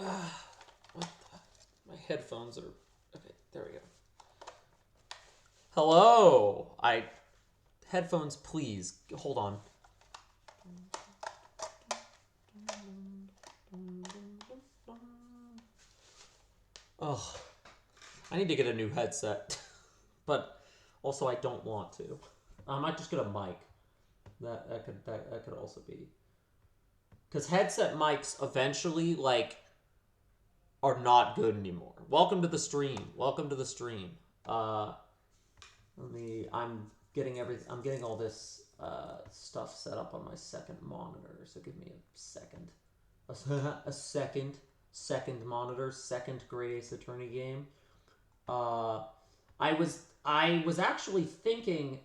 What the? My headphones are... Okay, there we go. Hello! Headphones, please. Hold on. Oh, I need to get a new headset. But also I don't want to. I might just get a mic. That could also be. Because headset mics eventually, like, are not good anymore. Welcome to the stream. Welcome to the stream. I'm getting all this stuff set up on my second monitor. So give me a second. Second monitor, second Great Ace Attorney game. I was actually thinking.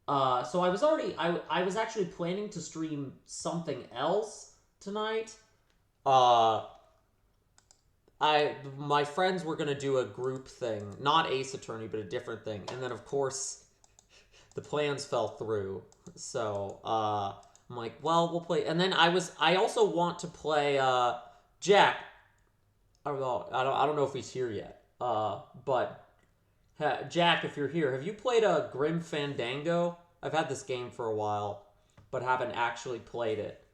So I was actually planning to stream something else tonight. My friends were gonna do a group thing, not Ace Attorney, but a different thing, and then of course the plans fell through. So I'm like, well, we'll play. And then I also want to play Jack. I don't know if he's here yet. But Jack, if you're here, have you played a Grim Fandango? I've had this game for a while, but haven't actually played it.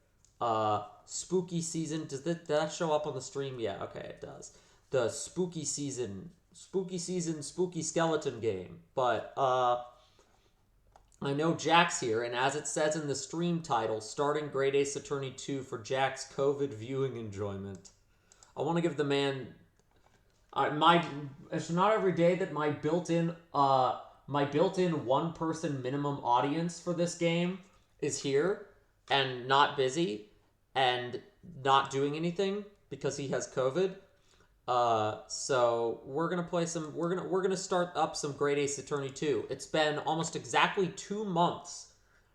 Spooky Season, did that show up on the stream? Yeah, okay, it does. The Spooky Season, Spooky Skeleton game. But I know Jack's here, and as it says in the stream title, starting Great Ace Attorney 2 for Jack's COVID viewing enjoyment. I want to give the man... it's not every day that my built-in one-person minimum audience for this game is here and not busy and not doing anything because he has COVID. So we're gonna play some. We're gonna start up some Great Ace Attorney 2. It's been almost exactly 2 months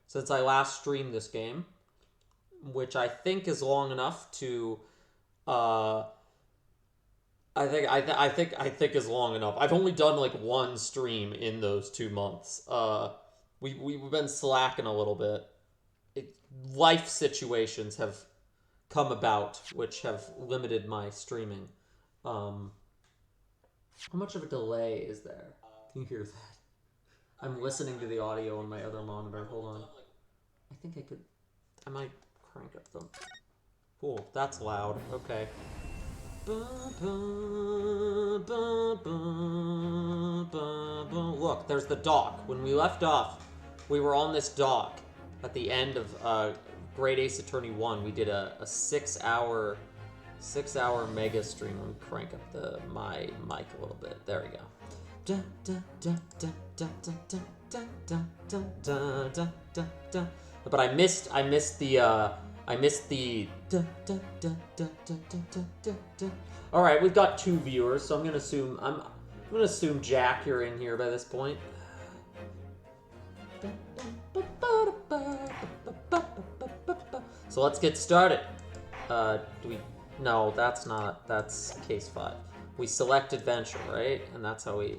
since I last streamed this game, which I think is long enough to. I think is long enough. I've only done like one stream in those 2 months. We've been slacking a little bit. Life situations have come about which have limited my streaming. How much of a delay is there? Can you hear that? I'm listening to the audio on my other monitor. Hold on. I think I might crank up them. Cool, that's loud. Okay. Look, there's the dock. When we left off, we were on this dock at the end of Great Ace Attorney 1. We did a 6-hour mega stream. Let me crank up my mic a little bit. There we go. But I missed the All right, we've got 2 viewers, so I'm gonna assume Jack, you're in here by this point. So let's get started. No, that's case 5. We select adventure, right? And that's how we...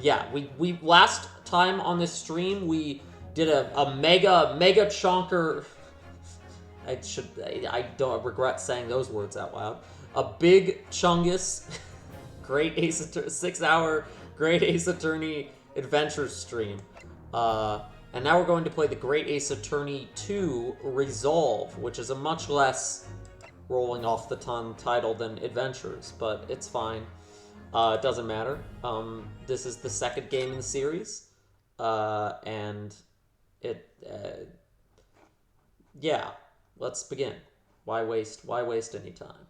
Yeah, we last time on this stream we did a mega chonker. I don't regret saying those words out loud. A big chungus Great Ace 6-hour Great Ace Attorney adventure stream. And now we're going to play the Great Ace Attorney 2 Resolve, which is a much less rolling off the tongue title than Adventures, but it's fine. It doesn't matter. This is the second game in the series, and yeah, let's begin. Why waste any time?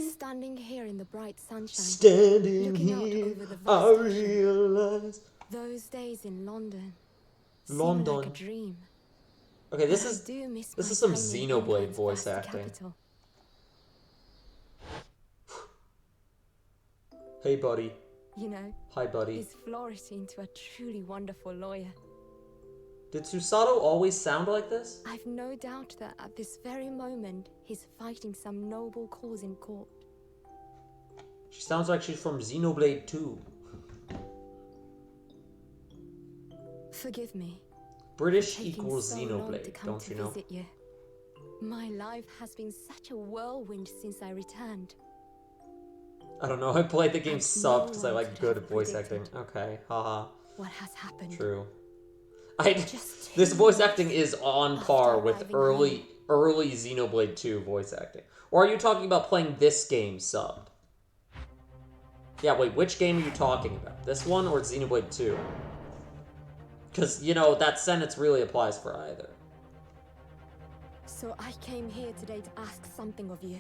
Standing here in the bright sunshine, Standing looking out here, over the vast I ocean. realize Those days in London seem London. like a dream. Okay, this But I is do miss this my is some time in Xenoblade England's voice vast acting. capital. Hey, buddy. You know, Hi, buddy. he's flourished into a truly wonderful lawyer. Did Susato always sound like this? I've no doubt that at this very moment, he's fighting some noble cause in court. She sounds like she's from Xenoblade 2. Forgive me. British Taking equals so long to Xenoblade, come don't to you know? visit you. My life has been such a whirlwind since I returned. I don't know, I played the game And subbed no because I one like could good have voice acting. predicted Okay, haha. what has happened. True. Just This 2 voice months acting is on after par with arriving early Xenoblade 2 voice acting. Or are you talking about playing this game subbed? Yeah, wait, which game are you talking about? This one or Xenoblade 2? Because, you know, that sentence really applies for either. So I came here today to ask something of you.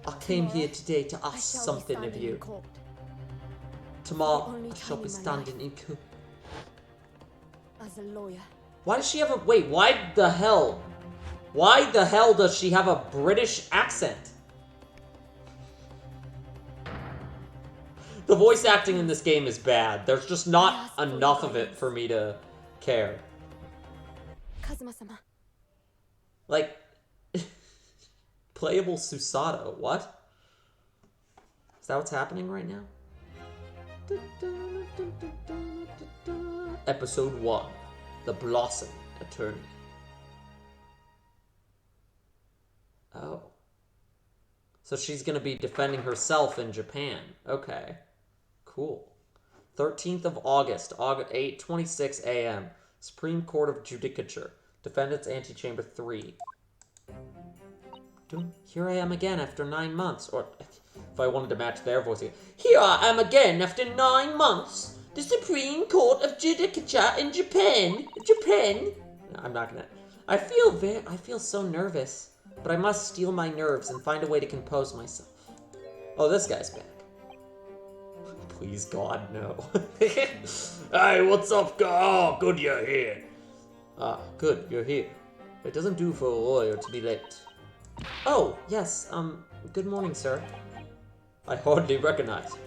I came here Tomorrow, today to I ask shall be something of standing in you. court. Tomorrow, only I shall time be in my standing in court. As a lawyer. Why does she have a... Wait, why the hell does she have a British accent? The voice acting in this game is bad. There's just not enough of it for me to care. Kazuma-sama. Like, playable Susato. What? Is that what's happening right now? Episode 1. The Blossom Attorney. Oh. So she's gonna be defending herself in Japan. Okay. Cool. 13th of August, 8:26 a.m. Supreme Court of Judicature. Defendants Antechamber 3. Here I am again after 9 months. Or, if I wanted to match their voice again. Here I am again after 9 months. The Supreme Court of Judicature in Japan. Japan? No, I'm not gonna. I feel so nervous. But I must steel my nerves and find a way to compose myself. Oh, this guy's back. Please, God, no. Hey, what's up, guy? Oh, good you're here. Ah, good, you're here. It doesn't do for a lawyer to be late. Oh, yes, good morning, sir. I hardly recognize you.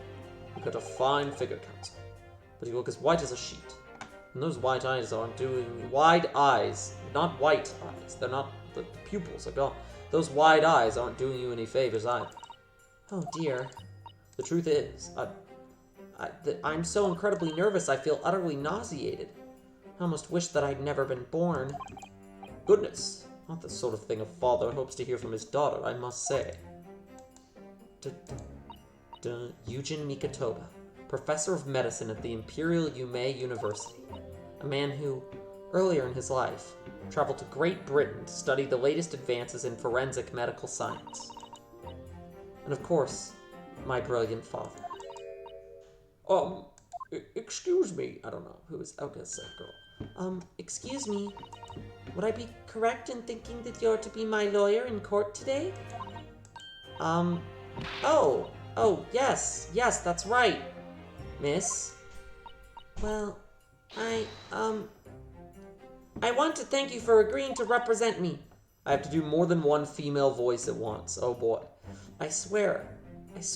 You've got a fine figure, counsel. But you look as white as a sheet. And those white eyes aren't doing... Wide eyes. Not white eyes. They're not... The pupils are gone. Those wide eyes aren't doing you any favors either. Oh, dear. The truth is, I'm so incredibly nervous I feel utterly nauseated. I almost wish that I'd never been born. Goodness, not the sort of thing a father hopes to hear from his daughter, I must say. Eugen Mikotoba, professor of medicine at the Imperial Yumei University. A man who, earlier in his life, traveled to Great Britain to study the latest advances in forensic medical science. And of course, my brilliant father. Excuse me. I don't know. Who is... Okay, it's a girl. Excuse me. Would I be correct in thinking that you're to be my lawyer in court today? Oh, yes. Yes, that's right, miss. Well, I want to thank you for agreeing to represent me. I have to do more than one female voice at once. Oh, boy. I swear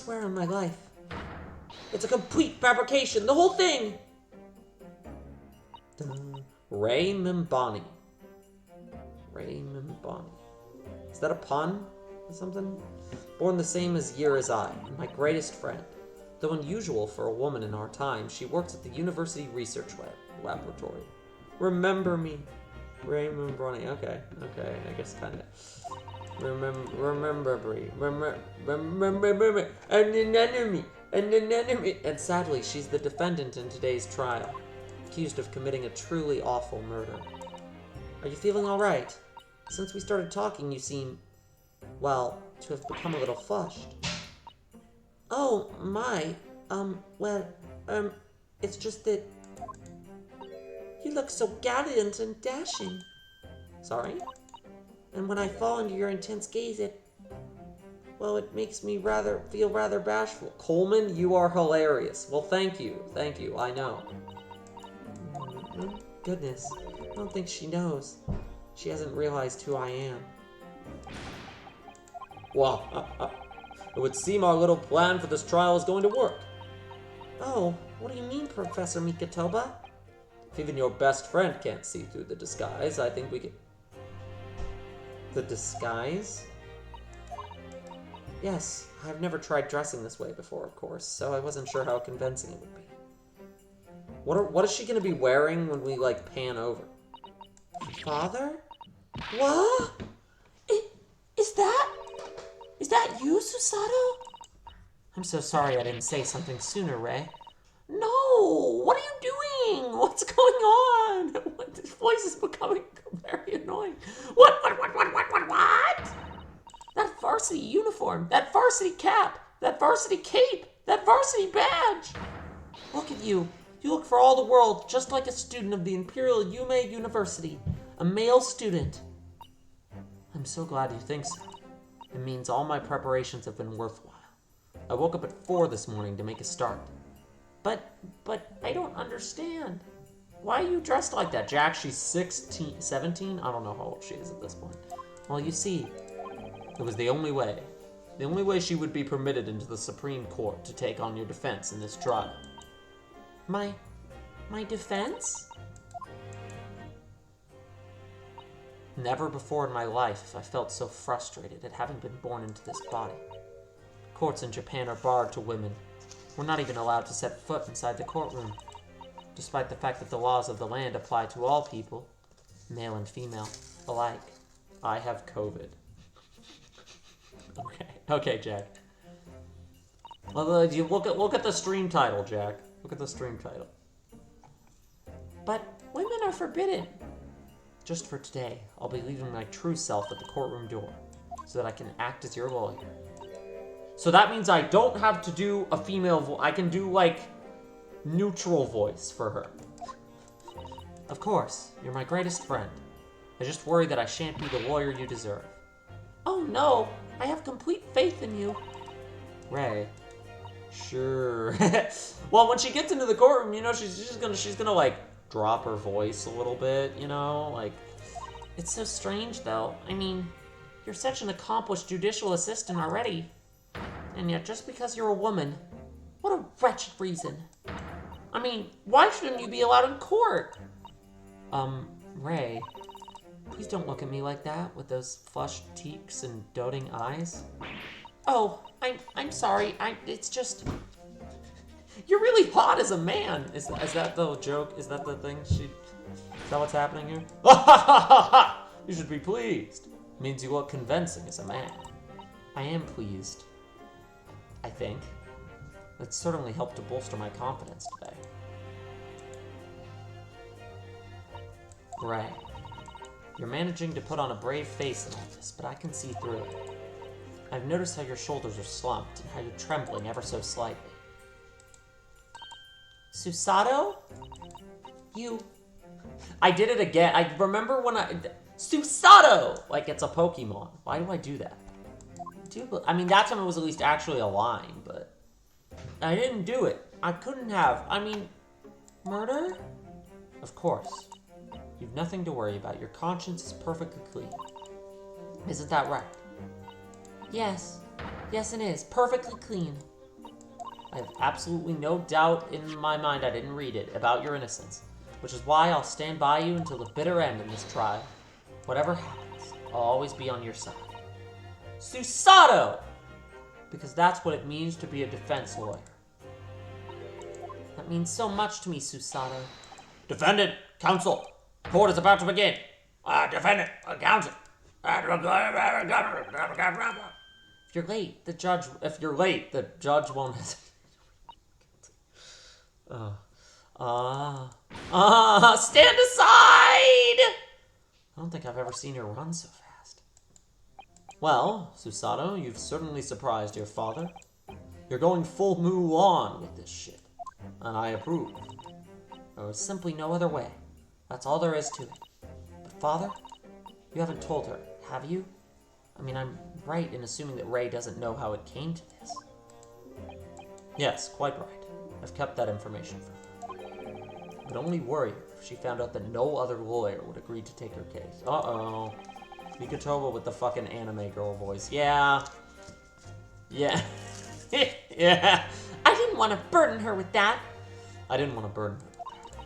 on my life. It's a complete fabrication, the whole thing! Ray Mimbani. Ray Mimbani. Is that a pun or something? Born the same year as I, my greatest friend. Though unusual for a woman in our time, she works at the University Research Laboratory. Remember me. Ray Mimbani. Okay, I guess kinda. Remember me. Remember, and an enemy. And sadly, she's the defendant in today's trial, accused of committing a truly awful murder. Are you feeling alright? Since we started talking, you seem, well, to have become a little flushed. Oh, my. It's just that you look so gallant and dashing. Sorry? And when I fall into your intense gaze, it makes me feel rather bashful. Coleman, you are hilarious. Well, thank you, I know. Goodness. don't think she knows. She hasn't realized who I am. Well, it would seem our little plan for this trial is going to work. Oh, what do you mean, Professor Mikatoba? If even your best friend can't see through the disguise, I think we can... The disguise? Yes, I've never tried dressing this way before, of course, so I wasn't sure how convincing it would be. What is she going to be wearing when we, like, pan over? Father? What? Is that you, Susato? I'm so sorry I didn't say something sooner, Ray. No! What are you doing? What's going on? This voice is becoming very annoying. What? That varsity uniform, that varsity cap, that varsity cape, that varsity badge. Look at you. You look for all the world just like a student of the Imperial Yume University. A male student. I'm so glad you think so. It means all my preparations have been worthwhile. I woke up at 4 this morning to make a start. But I don't understand. Why are you dressed like that, Jack? She's 16, 17? I don't know how old she is at this point. Well, you see, it was the only way. The only way she would be permitted into the Supreme Court to take on your defense in this trial. My defense? Never before in my life have I felt so frustrated at having been born into this body. Courts in Japan are barred to women. We're not even allowed to set foot inside the courtroom, despite the fact that the laws of the land apply to all people, male and female alike. I have COVID. Okay, Jack. Look at the stream title, Jack. Look at the stream title. But women are forbidden. Just for today, I'll be leaving my true self at the courtroom door, so that I can act as your lawyer. So that means I don't have to do a female voice. I can do, like, neutral voice for her. Of course, you're my greatest friend. I just worry that I shan't be the lawyer you deserve. Oh no, I have complete faith in you. Ray. Sure. Well, when she gets into the courtroom, you know, she's gonna like drop her voice a little bit, you know, like. It's so strange, though. I mean, you're such an accomplished judicial assistant already. And yet, just because you're a woman, what a wretched reason. I mean, why shouldn't you be allowed in court? Ray, please don't look at me like that with those flushed cheeks and doting eyes. Oh, I'm sorry. It's just, you're really hot as a man. Is that the joke? Is that the thing? Is that what's happening here? You should be pleased. It means you look convincing as a man. I am pleased. I think. It certainly helped to bolster my confidence today. Ray, you're managing to put on a brave face in all this, but I can see through it. I've noticed how your shoulders are slumped and how you're trembling ever so slightly. Susato? I did it again. I remember when Susato! Like it's a Pokemon. Why do I do that? I mean, that time it was at least actually a line, but I didn't do it. I couldn't have. I mean, murder? Of course. You've nothing to worry about. Your conscience is perfectly clean. Isn't that right? Yes. Yes, it is. Perfectly clean. I have absolutely no doubt in my mind, I didn't read it, about your innocence, which is why I'll stand by you until the bitter end in this trial. Whatever happens, I'll always be on your side. Susato! Because that's what it means to be a defense lawyer. That means so much to me, Susato. Defendant, counsel, court is about to begin. Defendant, counsel. If you're late, the judge won't hesitate. Stand aside! I don't think I've ever seen her run so fast. Well, Susato, you've certainly surprised your father. You're going full Mulan with this shit, and I approve. There was simply no other way. That's all there is to it. But father, you haven't told her, have you? I mean, I'm right in assuming that Ray doesn't know how it came to this. Yes, quite right. I've kept that information from her. It would only worry her if she found out that no other lawyer would agree to take her case. Uh-oh. Mikotoba with the fucking anime girl voice. Yeah. Yeah. Yeah. I didn't want to burden her with that. I didn't want to burden her with that.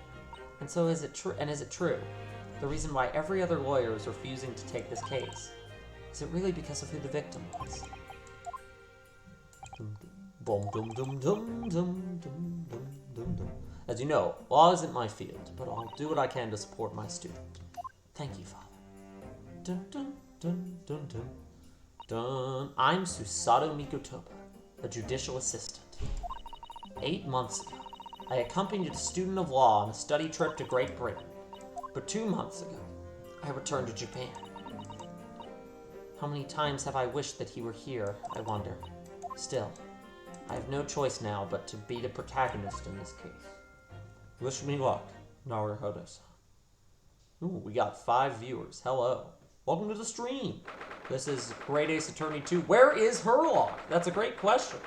And so is it true? And is it true? The reason why every other lawyer is refusing to take this case. Is it really because of who the victim was? As you know, law isn't my field, but I'll do what I can to support my student. Thank you, Father. Dun, dun, dun, dun, dun, dun. I'm Susato Mikotoba, a judicial assistant. 8 months ago, I accompanied a student of law on a study trip to Great Britain. But 2 months ago, I returned to Japan. How many times have I wished that he were here, I wonder. Still, I have no choice now but to be the protagonist in this case. Wish me luck, Naruhodo-san. Ooh, we got 5 viewers. Hello. Welcome to the stream. This is Great Ace Attorney 2. Where is Herlock? That's a great question.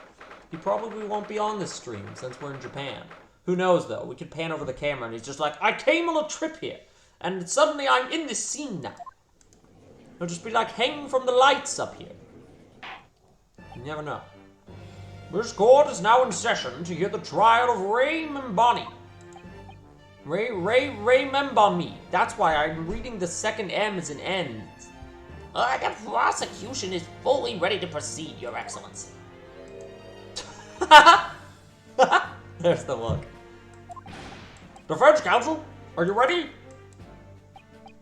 He probably won't be on this stream since we're in Japan. Who knows, though? We could pan over the camera and he's just like, I came on a trip here, and suddenly I'm in this scene now. He'll just be like hanging from the lights up here. You never know. This court is now in session to hear the trial of Ray Membani. Ray Membami. That's why I'm reading the second M as an N. The prosecution is fully ready to proceed, Your Excellency. There's the look. Defense counsel, are you ready?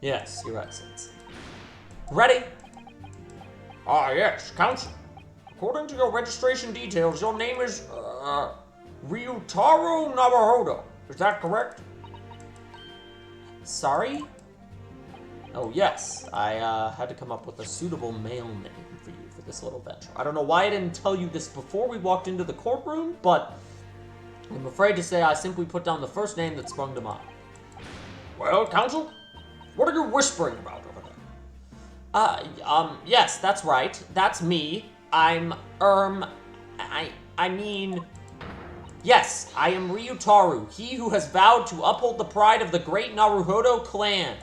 Yes, Your Excellency. Ready? Yes, counsel. According to your registration details, your name is, Ryutaro Naruhodo. Is that correct? Sorry? Oh, yes. I had to come up with a suitable male name for you for this little venture. I don't know why I didn't tell you this before we walked into the courtroom, but I'm afraid to say I simply put down the first name that sprung to mind. Well, counsel, what are you whispering about over there? Yes, that's right. That's me. Yes, I am Ryutaru, he who has vowed to uphold the pride of the great Naruhodo clan.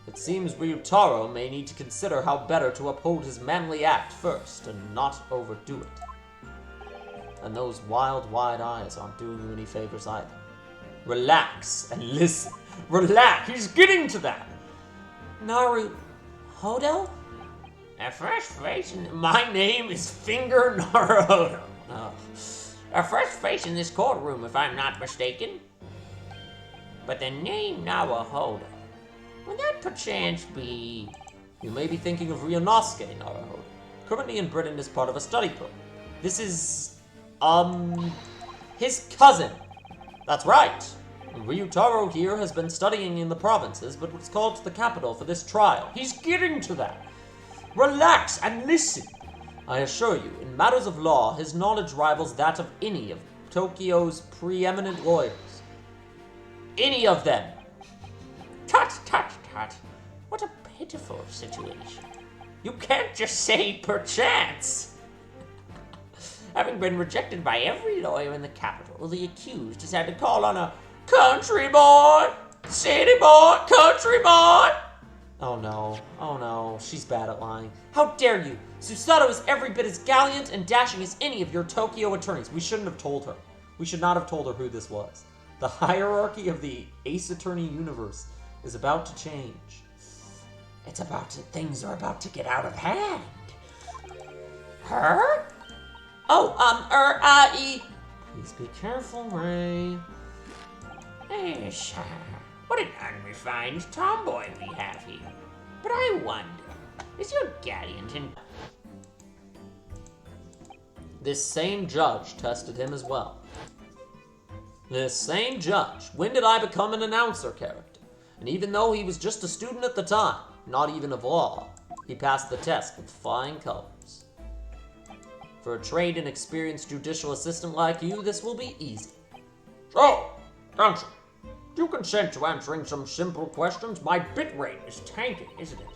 It seems Ryutaro may need to consider how better to uphold his manly act first and not overdo it. And those wild, wide eyes aren't doing you any favors either. Relax and listen. Relax, he's getting to that. Naruhodo? At first face, my name is Finger Naruhodo. At first face in this courtroom, if I'm not mistaken. But the name Naruhodo, would that perchance be... You may be thinking of Ryunosuke Naruhodo, currently in Britain as part of a study program. This is, his cousin. That's right. Ryutaro here has been studying in the provinces, but was called to the capital for this trial. He's getting to that. Relax and listen. I assure you, in matters of law, his knowledge rivals that of any of Tokyo's preeminent lawyers. Any of them. Tut, tut, tut. What a pitiful situation. You can't just say perchance. Having been rejected by every lawyer in the capital, the accused has had to call on a country boy, city boy, country boy. Oh no, she's bad at lying. How dare you! Susato is every bit as gallant and dashing as any of your Tokyo attorneys. We shouldn't have told her. We should not have told her who this was. The hierarchy of the Ace Attorney universe is about to change. Things are about to get out of hand. Her? Please be careful, Ray. What an unrefined tomboy we have here. But I wonder, is your gallant in... This same judge tested him as well. This same judge. When did I become an announcer character? And even though he was just a student at the time, not even of law, he passed the test with flying colors. For a trained and experienced judicial assistant like you, this will be easy. So, counsel, do you consent to answering some simple questions? My bitrate is tanking, isn't it?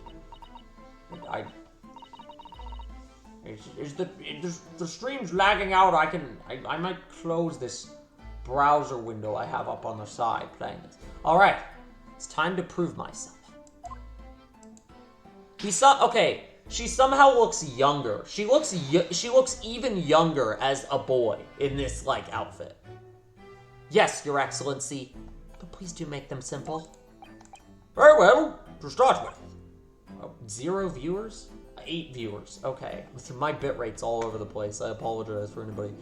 The stream's lagging out. I might close this browser window I have up on the side playing this. Alright, it's time to prove myself. Okay, she somehow looks younger. She looks even younger as a boy in this, like, outfit. Yes, Your Excellency, but please do make them simple. Very well, to start with. 0 viewers? 8 viewers. Okay. My bit rate's all over the place. I apologize for anybody.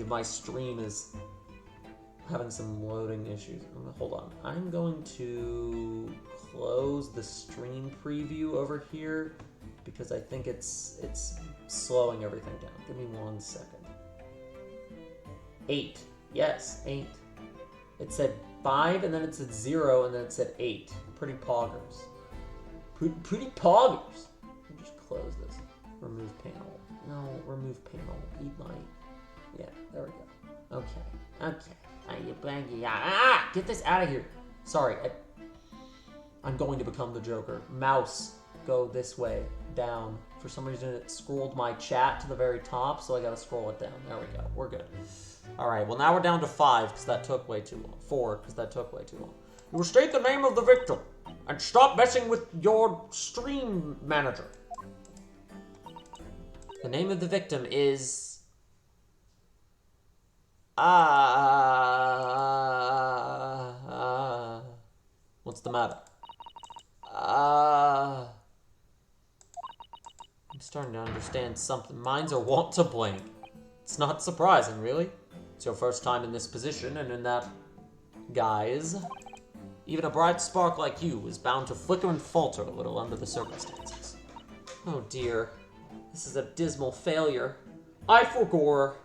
My stream is having some loading issues. Hold on. I'm going to close the stream preview over here because I think it's slowing everything down. Give me 1 second. 8. Yes, 8. It said 5, and then it said 0, and then it said 8. Pretty poggers. Pretty poggers. Let me just close this. Remove panel. No, remove panel. Eat light. Yeah, there we go. Okay. Get this out of here. Sorry. I'm going to become the Joker. Mouse, go this way. Down. For some reason, it scrolled my chat to the very top, so I gotta scroll it down. There we go. We're good. Alright, well now we're down to 5, because that took way too long. 4, because that took way too long. You will state the name of the victim, and stop messing with your stream manager. The name of the victim is... What's the matter? I'm starting to understand something. Minds are wont to blank. It's not surprising, really. It's your first time in this position, and in that guise, even a bright spark like you is bound to flicker and falter a little under the circumstances. Oh dear, this is a dismal failure. I forgore.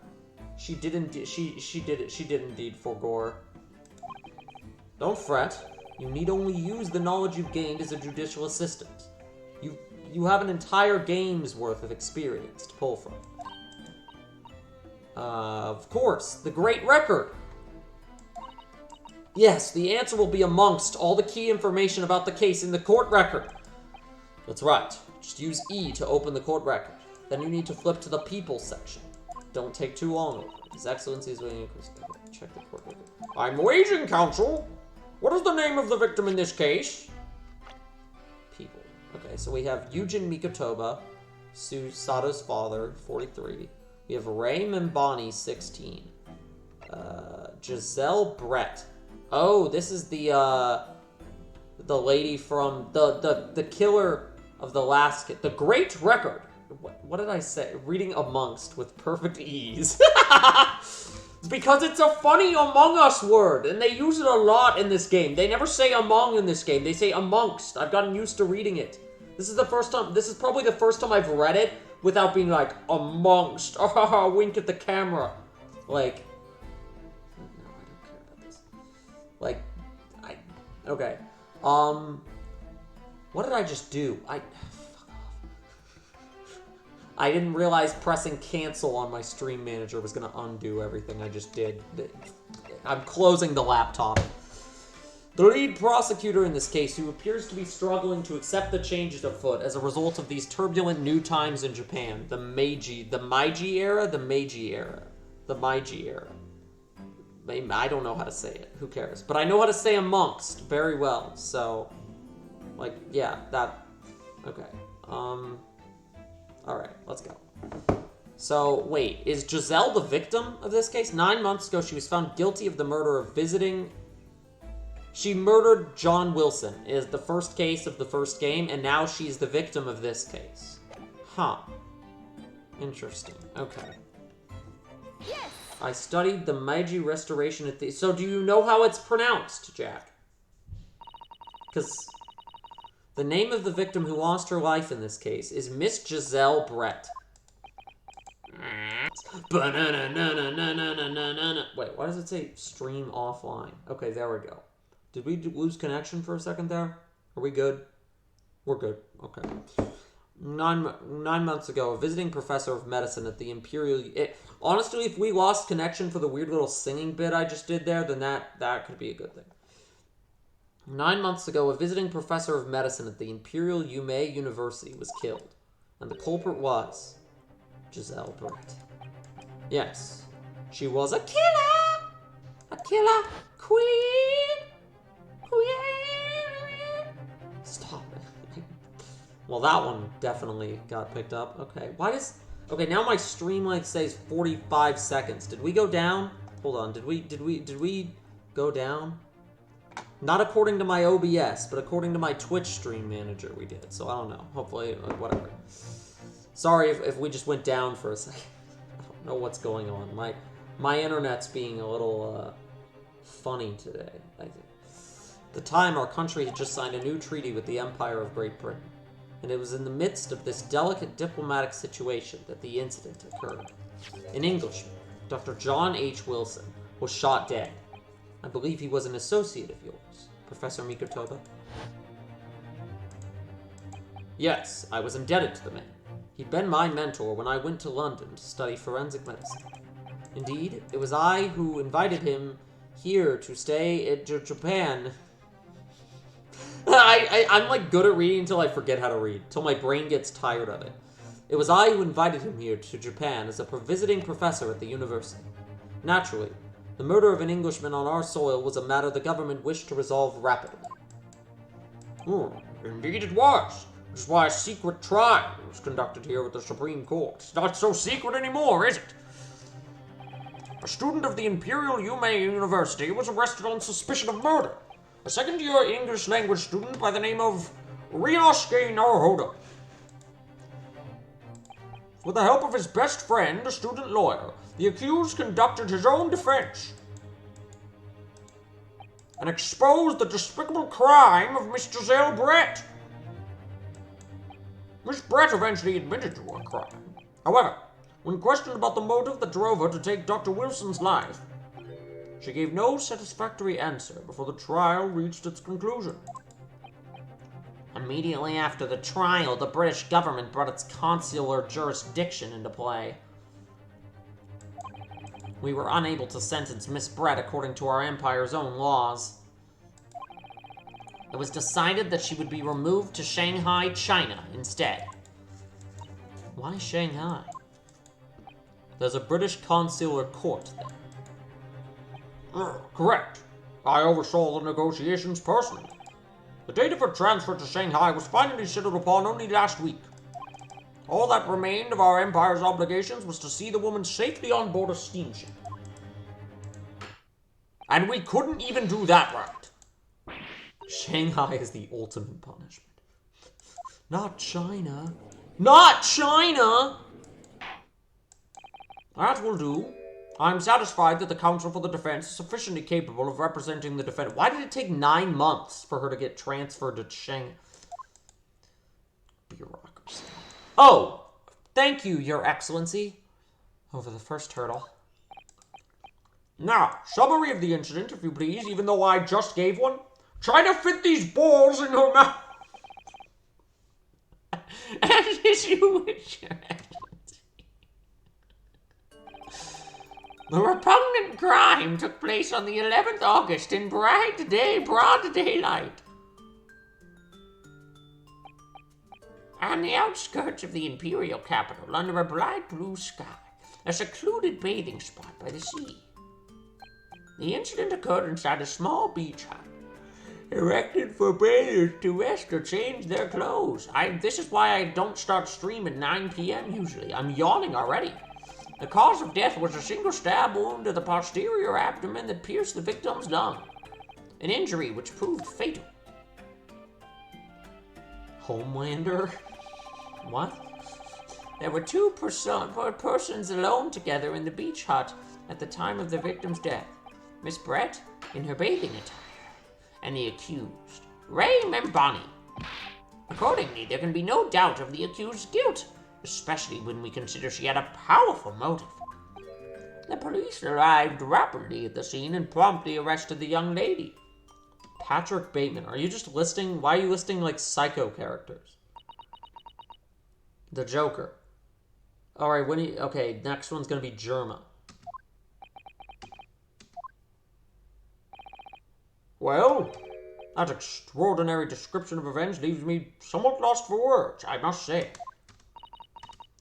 She did indeed forgore. Don't fret. You need only use the knowledge you've gained as a judicial assistant. You have an entire game's worth of experience to pull from. Of course, the Great Record. Yes, the answer will be amongst all the key information about the case in the court record. That's right. Just use E to open the court record. Then you need to flip to the People section. Don't take too long over it. His Excellency is waiting. Check the court record. I'm waging counsel. What is the name of the victim in this case? People. Okay, so we have Yujin Mikotoba, Sato's father, 43. We have Ray Mbani, 16. Giselle Brett. Oh, this is the lady from the killer of the last kid. The Great Record. What did I say? Reading amongst with perfect ease. It's because it's a funny Among Us word, and they use it a lot in this game. They never say among in this game. They say amongst. I've gotten used to reading it. This is the first time. This is probably the first time I've read it without being like amongst. Wink at the camera. Like, no, I don't care about this. Like, okay. What did I just do? Fuck off. I didn't realize pressing cancel on my stream manager was gonna undo everything I just did. I'm closing the laptop. The lead prosecutor in this case, who appears to be struggling to accept the changes afoot as a result of these turbulent new times in Japan, the Meiji era. I don't know how to say it. Who cares? But I know how to say amongst very well. So, like, yeah, that. Okay. All right, let's go. So, wait, is Giselle the victim of this case? 9 months ago, she was found guilty of the murder of visiting. She murdered John Wilson. It is the first case of the first game, and now she's the victim of this case. Huh. Interesting. Okay. Yes! I studied the Meiji Restoration at the... So do you know how it's pronounced, Jack? Because the name of the victim who lost her life in this case is Miss Giselle Brett. Wait, why does it say stream offline? Okay, there we go. Did we lose connection for a second there? Are we good? We're good. Okay. Nine months ago, a visiting professor of medicine at the Imperial... honestly, if we lost connection for the weird little singing bit I just did there, then that could be a good thing. 9 months ago, a visiting professor of medicine at the Imperial Yume University was killed. And the culprit was... Giselle Brett. Yes. She was a killer! A killer queen! Queen! Stop it. Well, that one definitely got picked up. Okay, why does... Okay, now my stream length says 45 seconds. Did we go down? Hold on, did we go down? Not according to my OBS, but according to my Twitch stream manager we did. So I don't know. Hopefully, whatever. Sorry if we just went down for a second. I don't know what's going on. My internet's being a little funny today, I think. At the time, our country had just signed a new treaty with the Empire of Great Britain. And it was in the midst of this delicate diplomatic situation that the incident occurred. An Englishman, Dr. John H. Wilson, was shot dead. I believe he was an associate of yours, Professor Mikotoba. Yes, I was indebted to the man. He'd been my mentor when I went to London to study forensic medicine. Indeed, it was I who invited him here to stay at Japan. I'm like good at reading until I forget how to read, till my brain gets tired of it. It was I who invited him here to Japan as a visiting professor at the university. Naturally, the murder of an Englishman on our soil was a matter the government wished to resolve rapidly. Indeed it was. Which is why a secret trial was conducted here with the Supreme Court. It's not so secret anymore, is it? A student of the Imperial Yume University was arrested on suspicion of murder. A second-year English language student by the name of Ryosuke Naruhodo. With the help of his best friend, a student lawyer, the accused conducted his own defense and exposed the despicable crime of Miss Giselle Brett. Miss Brett eventually admitted to her crime. However, when questioned about the motive that drove her to take Dr. Wilson's life, she gave no satisfactory answer before the trial reached its conclusion. Immediately after the trial, the British government brought its consular jurisdiction into play. We were unable to sentence Miss Brett according to our empire's own laws. It was decided that she would be removed to Shanghai, China, instead. Why Shanghai? There's a British consular court there. Correct. I oversaw the negotiations personally. The date of her transfer to Shanghai was finally settled upon only last week. All that remained of our empire's obligations was to see the woman safely on board a steamship. And we couldn't even do that right. Shanghai is the ultimate punishment. Not China. Not China! That will do. I'm satisfied that the counsel for the defense is sufficiently capable of representing the defendant. Why did it take 9 months for her to get transferred to Shanghai? Bureaucracy. Oh! Thank you, Your Excellency. Over the first hurdle. Now, summary of the incident, if you please, even though I just gave one. Try to fit these balls in her mouth. As you wish, Your Excellency. The repugnant crime took place on the 11th August in broad daylight. On the outskirts of the imperial capital, under a bright blue sky, a secluded bathing spot by the sea. The incident occurred inside a small beach hut, erected for bathers to rest or change their clothes. This is why I don't start stream at 9 p.m. usually. I'm yawning already. The cause of death was a single stab wound to the posterior abdomen that pierced the victim's lung. An injury which proved fatal. Homelander? What? There were two persons alone together in the beach hut at the time of the victim's death. Miss Brett, in her bathing attire, and the accused, Ray Membani. Accordingly, there can be no doubt of the accused's guilt, especially when we consider she had a powerful motive. The police arrived rapidly at the scene and promptly arrested the young lady. Patrick Bateman, are you just listing, why are you listing like psycho characters? The Joker. Alright, okay, next one's gonna be Germa. Well, that extraordinary description of events leaves me somewhat lost for words, I must say.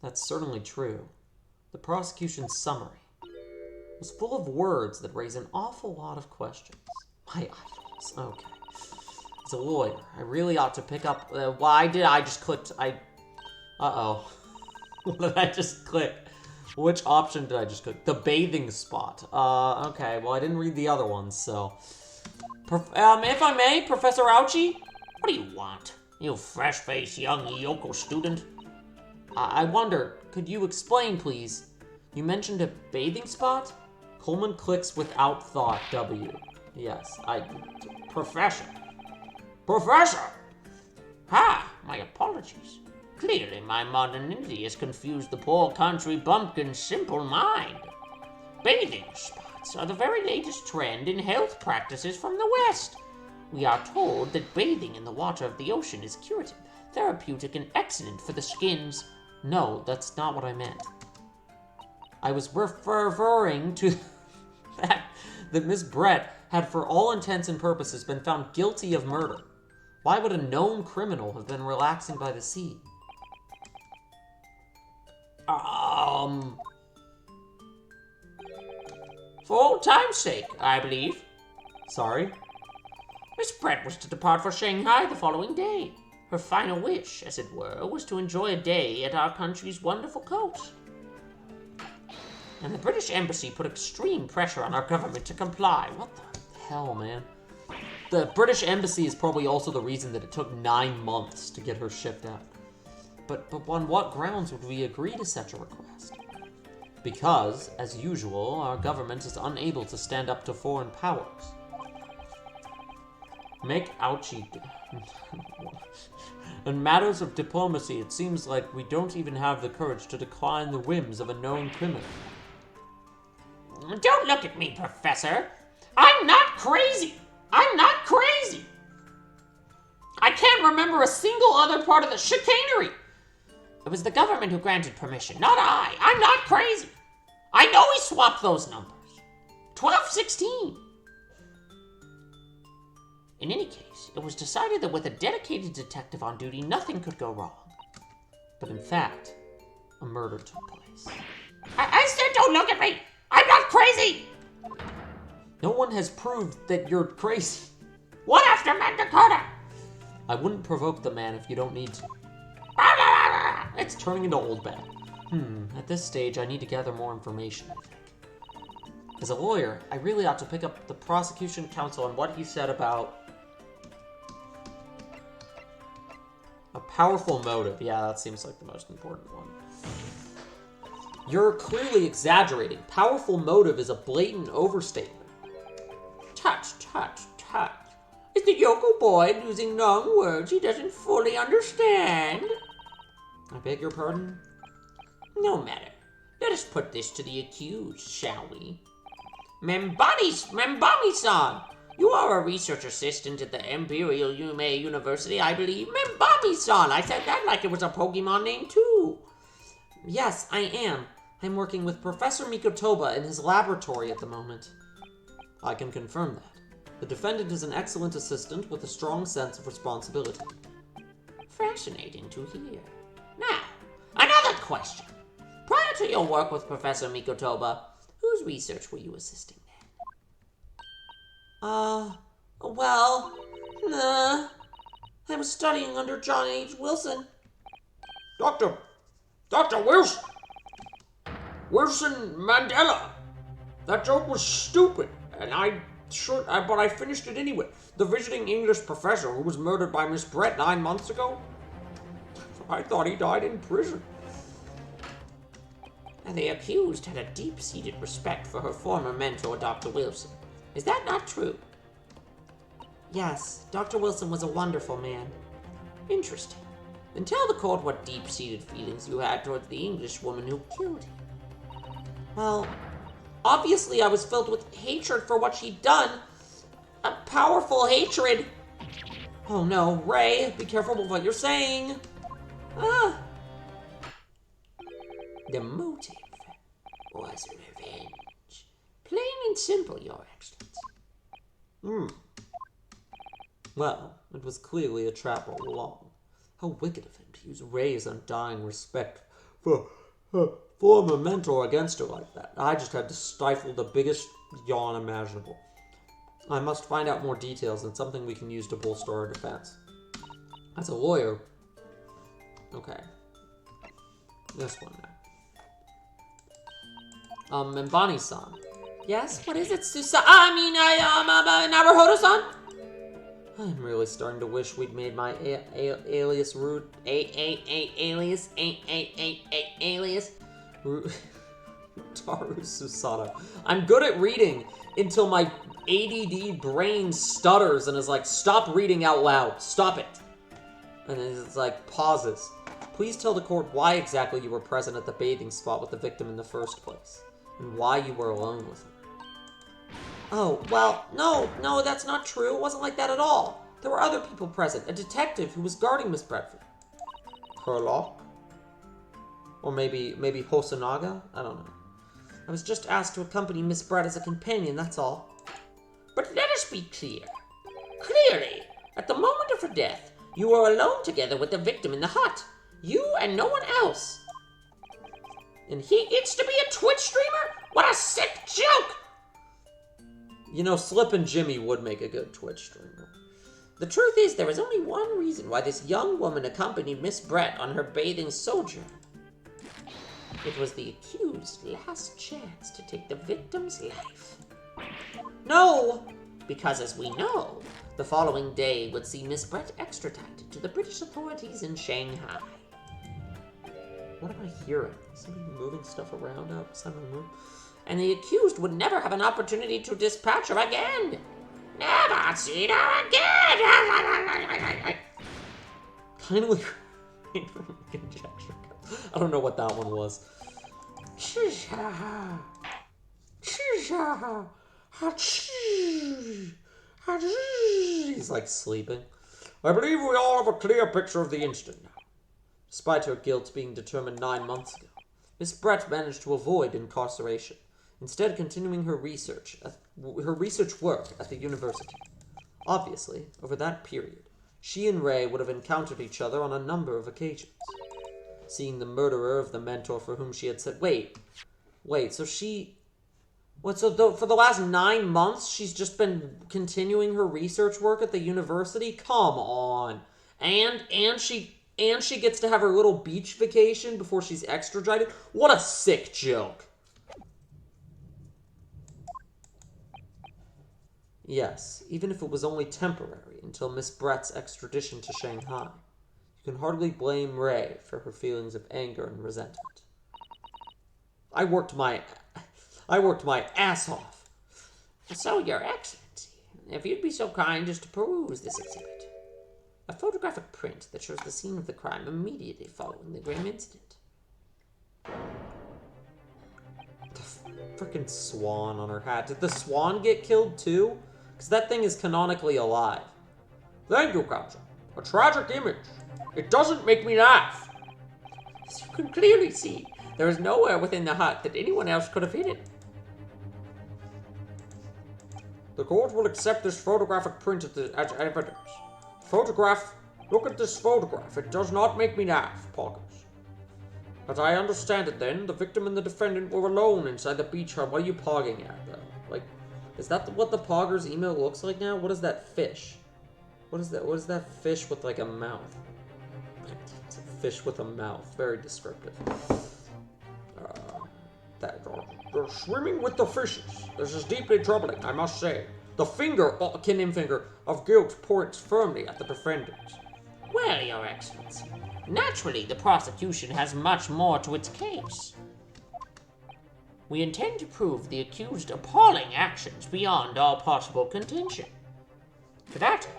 That's certainly true. The prosecution's summary. was full of words that raise an awful lot of questions. My eyeballs. Okay. As a lawyer, I really ought to pick up... why did I just click... Uh-oh. What did I just click? Which option did I just click? The bathing spot. Okay. Well, I didn't read the other ones, so... if I may, Professor Auchi? What do you want, you fresh-faced young yokel student? I wonder, could you explain, please? You mentioned a bathing spot? Coleman clicks without thought, W. Yes, Professor. Professor! Ha! My apologies. Clearly my modernity has confused the poor country bumpkin's simple mind. Bathing spots are the very latest trend in health practices from the West. We are told that bathing in the water of the ocean is curative, therapeutic, and excellent for the skin's... No, that's not what I meant. I was referring to that Miss Brett had for all intents and purposes been found guilty of murder. Why would a known criminal have been relaxing by the sea? For old time's sake, I believe. Sorry? Miss Brett was to depart for Shanghai the following day. Her final wish, as it were, was to enjoy a day at our country's wonderful coast. And the British Embassy put extreme pressure on our government to comply. What the hell, man? The British Embassy is probably also the reason that it took 9 months to get her shipped out. But on what grounds would we agree to such a request? Because, as usual, our government is unable to stand up to foreign powers. Make Auchi... In matters of diplomacy, it seems like we don't even have the courage to decline the whims of a known criminal. Don't look at me, Professor. I'm not crazy. I'm not crazy. I can't remember a single other part of the chicanery. It was the government who granted permission, not I. I'm not crazy. I know he swapped those numbers. 1216. In any case, it was decided that with a dedicated detective on duty, nothing could go wrong. But in fact, a murder took place. I said don't look at me! I'm not crazy! No one has proved that you're crazy. What after Magna Carta? I wouldn't provoke the man if you don't need to. It's turning into old bad. At this stage, I need to gather more information, I think. As a lawyer, I really ought to pick up the prosecution counsel on what he said about... a powerful motive. Yeah, that seems like the most important one. You're clearly exaggerating. Powerful motive is a blatant overstatement. Tut, tut, tut. Is the yokel boy using long words he doesn't fully understand? I beg your pardon? No matter. Let us put this to the accused, shall we? Membami-san! You are a research assistant at the Imperial Yume University, I believe. Membami-san! I said that like it was a Pokemon name, too. Yes, I am. I'm working with Professor Mikotoba in his laboratory at the moment. I can confirm that. The defendant is an excellent assistant with a strong sense of responsibility. Fascinating to hear. Now, another question. Prior to your work with Professor Mikotoba, whose research were you assisting then? I was studying under John H. Wilson. Dr. Wilson! Wilson Mandela! That joke was stupid, and but I finished it anyway. The visiting English professor who was murdered by Miss Brett 9 months ago? I thought he died in prison. And the accused had a deep-seated respect for her former mentor, Dr. Wilson. Is that not true? Yes, Dr. Wilson was a wonderful man. Interesting. And tell the court what deep-seated feelings you had towards the English woman who killed him. Well, obviously I was filled with hatred for what she'd done. A powerful hatred. Oh no, Ray, be careful with what you're saying. The motive was revenge. Plain and simple, Your Excellency. Well, it was clearly a trap all along. How wicked of him to use Ray's undying respect for form a mentor against her like that. I just had to stifle the biggest yawn imaginable. I must find out more details and something we can use to bolster our defense. As a lawyer... Okay. This one now. Mbani-san. Yes? What is it, Naruhodo-san? I'm really starting to wish we'd made my alias root... alias... Taru Susato. I'm good at reading until my ADD brain stutters and is like, stop reading out loud. Stop it. And then it's like, pauses. Please tell the court why exactly you were present at the bathing spot with the victim in the first place. And why you were alone with her. Oh, well, no, that's not true. It wasn't like that at all. There were other people present. A detective who was guarding Miss Bradford. Herlock? Or maybe Hosonaga? I don't know. I was just asked to accompany Miss Brett as a companion, that's all. But let us be clear. Clearly, at the moment of her death, you were alone together with the victim in the hut. You and no one else. And he gets to be a Twitch streamer? What a sick joke! You know, Slippin' Jimmy would make a good Twitch streamer. The truth is, there is only one reason why this young woman accompanied Miss Brett on her bathing sojourn. It was the accused's last chance to take the victim's life. No! Because as we know, the following day would see Miss Brett extradited to the British authorities in Shanghai. What am I hearing? Somebody moving stuff around outside my room? And the accused would never have an opportunity to dispatch her again. Never see her again! Kindly conjecture. I don't know what that one was. He's like sleeping. I believe we all have a clear picture of the incident now. Despite her guilt being determined 9 months ago, Miss Brett managed to avoid incarceration, instead continuing her research work at the university. Obviously, over that period, she and Ray would have encountered each other on a number of occasions. Seeing the murderer of the mentor for whom she had said, so for the last 9 months, she's just been continuing her research work at the university? Come on. And she gets to have her little beach vacation before she's extradited? What a sick joke. Yes, even if it was only temporary until Miss Brett's extradition to Shanghai. You can hardly blame Ray for her feelings of anger and resentment. I worked my ass off. So, Your Excellency, if you'd be so kind as to peruse this exhibit. A photographic print that shows the scene of the crime immediately following the grim incident. The frickin' swan on her hat. Did the swan get killed too? Because that thing is canonically alive. Thank you, Counsel. A tragic image. It doesn't make me laugh. As you can clearly see, there is nowhere within the hut that anyone else could have hit it. The court will accept this photographic print as evidence. Look at this photograph. It does not make me laugh, Poggers. As I understand it then, the victim and the defendant were alone inside the beach hut. What are you pogging at, though? Like, is that what the Poggers email looks like now? What is that fish? What is that? What is that fish with, like, a mouth? It's a fish with a mouth. Very descriptive. They're swimming with the fishes. This is deeply troubling, I must say. The kin finger of guilt points firmly at the defendant. Well, Your Excellency, naturally the prosecution has much more to its case. We intend to prove the accused's appalling actions beyond all possible contention. To that end,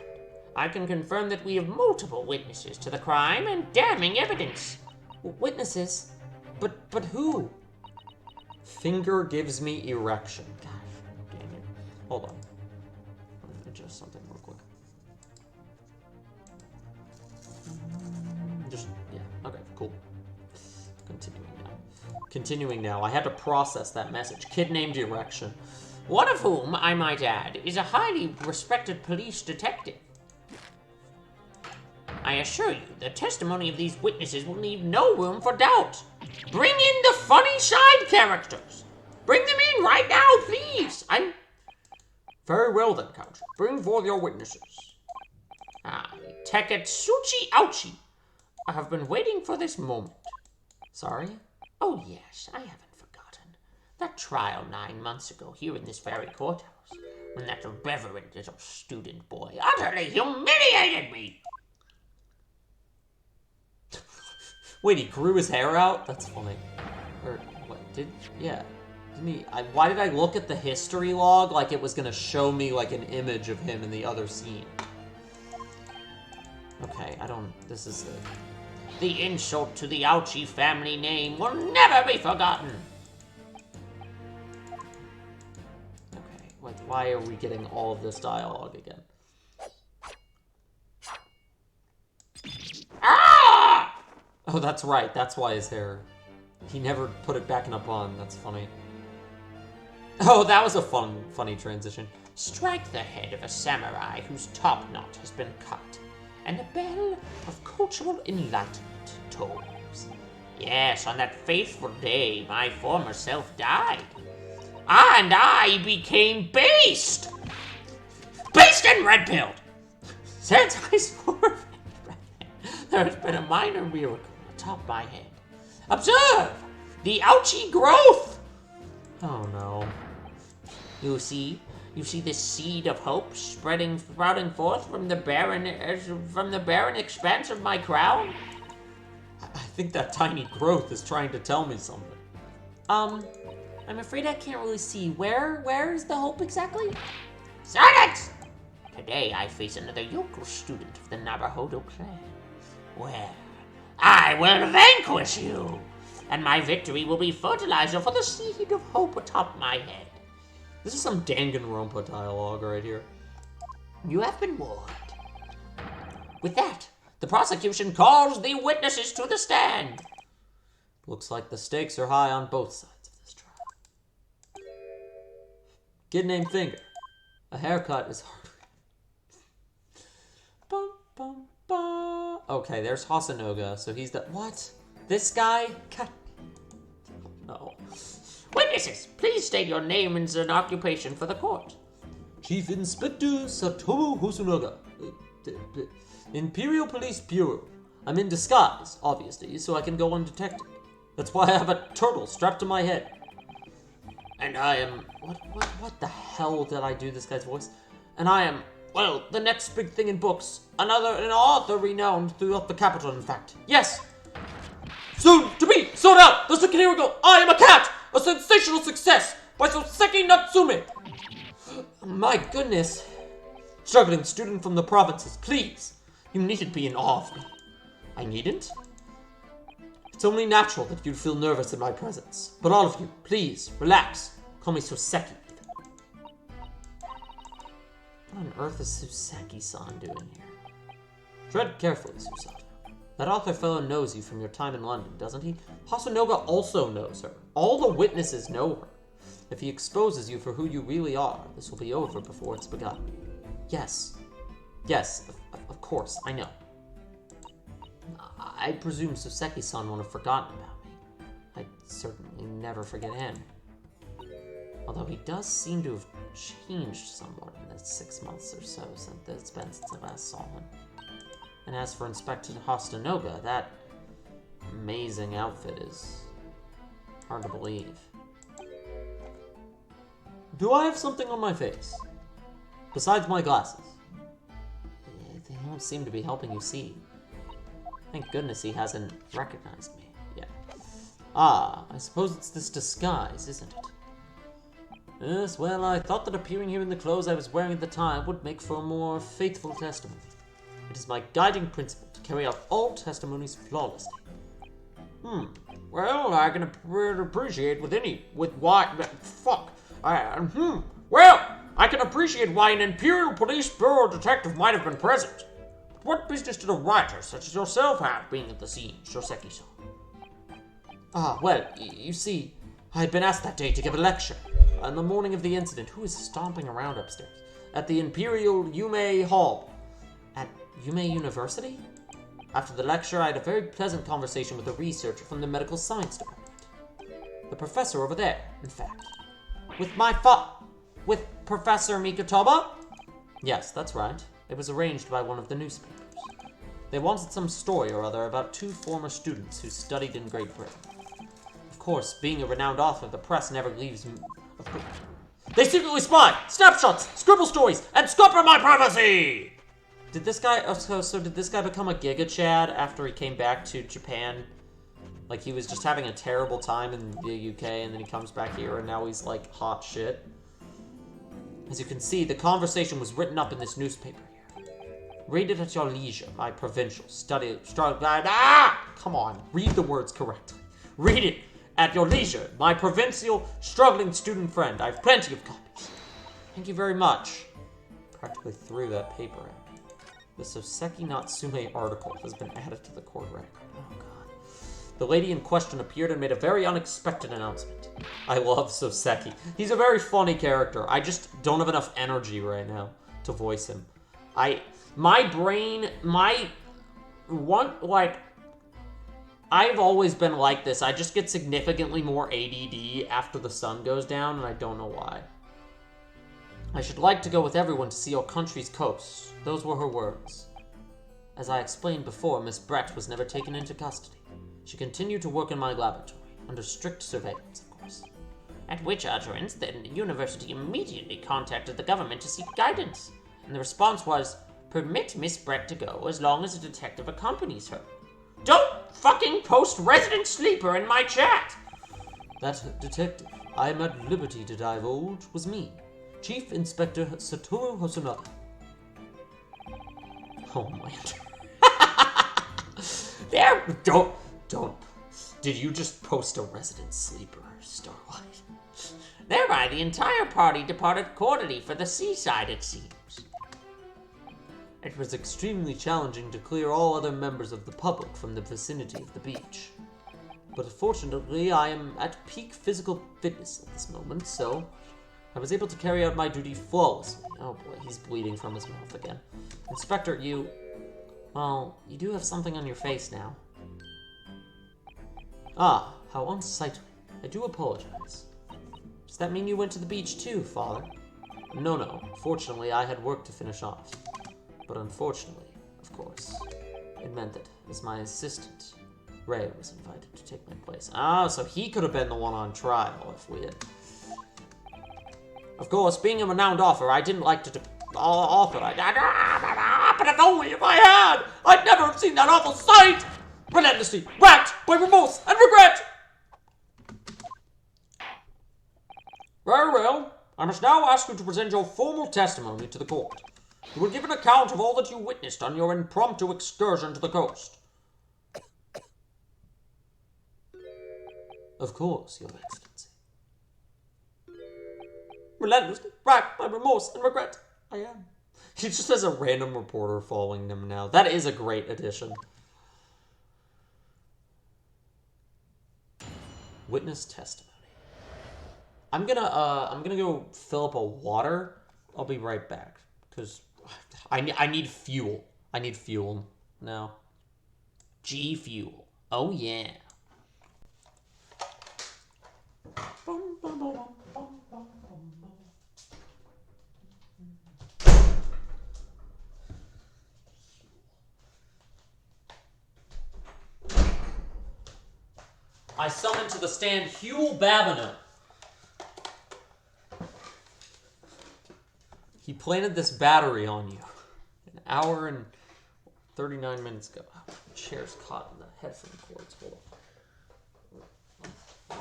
I can confirm that we have multiple witnesses to the crime and damning evidence. Witnesses? But who? Finger gives me erection. Gosh, dang it. Hold on. Let me adjust something real quick. Okay, cool. Continuing now. I had to process that message. Kid named erection. One of whom, I might add, is a highly respected police detective. I assure you, the testimony of these witnesses will leave no room for doubt. Bring in the funny side characters. Bring them in right now, please. I'm... Very well then, Count. Bring forth your witnesses. Taketsuchi Auchi. I have been waiting for this moment. Sorry? Oh yes, I haven't forgotten. That trial 9 months ago here in this very courthouse, when that irreverent little student boy utterly humiliated me. Wait, he grew his hair out? That's funny. Or, what, yeah. Didn't he, why did I look at the history log like it was gonna show me, like, an image of him in the other scene? Okay, this is it. The insult to the Auchi family name will never be forgotten. Okay, like, why are we getting all of this dialogue again? Ah! Oh, that's right. That's why his hair... He never put it back in a bun. That's funny. Oh, that was a funny transition. Strike the head of a samurai whose top knot has been cut, and a bell of cultural enlightenment tolls. Yes, on that fateful day, my former self died. And I became based! Based and red-pilled! Since I swore there has been a minor miracle atop my head. Observe! The Auchi growth! Oh, no. You see this seed of hope sprouting forth from the barren expanse of my crown? I think that tiny growth is trying to tell me something. I'm afraid I can't really see. Where is the hope exactly? Silence! Today I face another yokel student of the Naruhodo clan. Well, I will vanquish you, and my victory will be fertilizer for the seed of hope atop my head. This is some Danganronpa dialogue right here. You have been warned. With that, the prosecution calls the witnesses to the stand. Looks like the stakes are high on both sides of this trial. Kid named Finger. A haircut is hard. Bum, bum, bum. Okay, there's Hasanoga, so he's the... What? This guy? God. No. Witnesses, please state your names and occupation for the court. Chief Inspector Satomu Hosonaga. Imperial Police Bureau. I'm in disguise, obviously, so I can go undetected. That's why I have a turtle strapped to my head. And I am... What the hell did I do this guy's voice? And I am, well, the next big thing in books. An author renowned throughout the capital, in fact. Yes! Soon to be sold out! The second here we go! I am a cat! A sensational success! By Soseki Natsume! My goodness. Struggling student from the provinces, please. You needn't be in awe of me. I needn't? It's only natural that you'd feel nervous in my presence. But all of you, please, relax. Call me Soseki. What on earth is Soseki-san doing here? Tread carefully, Susato. That author fellow knows you from your time in London, doesn't he? Hasanoga also knows her. All the witnesses know her. If he exposes you for who you really are, this will be over before it's begun. Yes. Yes, of course, I know. I presume Soseki-san won't have forgotten about me. I'd certainly never forget him. Although he does seem to have changed somewhat in the 6 months or so since it's been since I last saw him. And as for Inspector Hasanoga, that amazing outfit is hard to believe. Do I have something on my face? Besides my glasses? They don't seem to be helping you see. Thank goodness he hasn't recognized me yet. Ah, I suppose it's this disguise, isn't it? Yes, well, I thought that appearing here in the clothes I was wearing at the time would make for a more faithful testimony. It is my guiding principle to carry out all testimonies flawlessly. Well, I can appreciate I can appreciate why an Imperial Police Bureau detective might have been present. But what business did a writer such as yourself have being at the scene, Soseki-san? Ah, well, you see, I had been asked that day to give a lecture. On the morning of the incident, who is stomping around upstairs? At the Imperial Yume Hall. At Yume University? After the lecture, I had a very pleasant conversation with a researcher from the medical science department. The professor over there, in fact. With Professor Mikotoba? Yes, that's right. It was arranged by one of the newspapers. They wanted some story or other about 2 former students who studied in Great Britain. Of course, being a renowned author, the press never leaves me. They secretly spy, snapshots, scribble stories, and scupper my privacy! Did this guy, so did this guy become a Giga Chad after he came back to Japan? Like, he was just having a terrible time in the UK, and then he comes back here, and now he's, like, hot shit. As you can see, the conversation was written up in this newspaper here. Read it at your leisure, my provincial come on, read the words correctly. Read it at your leisure, my provincial struggling student friend. I have plenty of copies. Thank you very much. Practically threw that paper at me. The Soseki Natsume article has been added to the court record. Oh, God. The lady in question appeared and made a very unexpected announcement. I love Soseki. He's a very funny character. I just don't have enough energy right now to voice him. I've always been like this. I just get significantly more ADD after the sun goes down, and I don't know why. I should like to go with everyone to see your country's coast. Those were her words. As I explained before, Miss Brett was never taken into custody. She continued to work in my laboratory, under strict surveillance, of course. At which utterance, the university immediately contacted the government to seek guidance, and the response was, permit Miss Brett to go as long as a detective accompanies her. Don't fucking post resident sleeper in my chat! That detective I am at liberty to divulge was me, Chief Inspector Satoru Hosonaga. Oh my god. There, Don't. Did you just post a resident sleeper, Starlight? Thereby, the entire party departed cordially for the seaside, it seems. It was extremely challenging to clear all other members of the public from the vicinity of the beach. But fortunately, I am at peak physical fitness at this moment, so I was able to carry out my duty flawlessly. Oh boy, he's bleeding from his mouth again. Inspector, you do have something on your face now. Ah, how unsightly. I do apologize. Does that mean you went to the beach too, Father? No. Fortunately, I had work to finish off. But unfortunately, of course, it meant that as my assistant, Ray was invited to take my place. Ah, so he could have been the one on trial if we had... Of course, being a renowned author, I didn't like to but only if I had! I'd never have seen that awful sight! Relentlessly racked by remorse and regret! Very well. I must now ask you to present your formal testimony to the court. You will give an account of all that you witnessed on your impromptu excursion to the coast. Of course, Your Excellency. Relentlessly racked by remorse and regret, I am. He just has a random reporter following him now. That is a great addition. Witness testimony. I'm gonna go fill up a water. I'll be right back because I need fuel. I need fuel now. G Fuel. Oh yeah. I summon to the stand Huel Babino. He planted this battery on you an hour and 39 minutes ago. Oh, the chair's caught in the headphone cords. Hold on.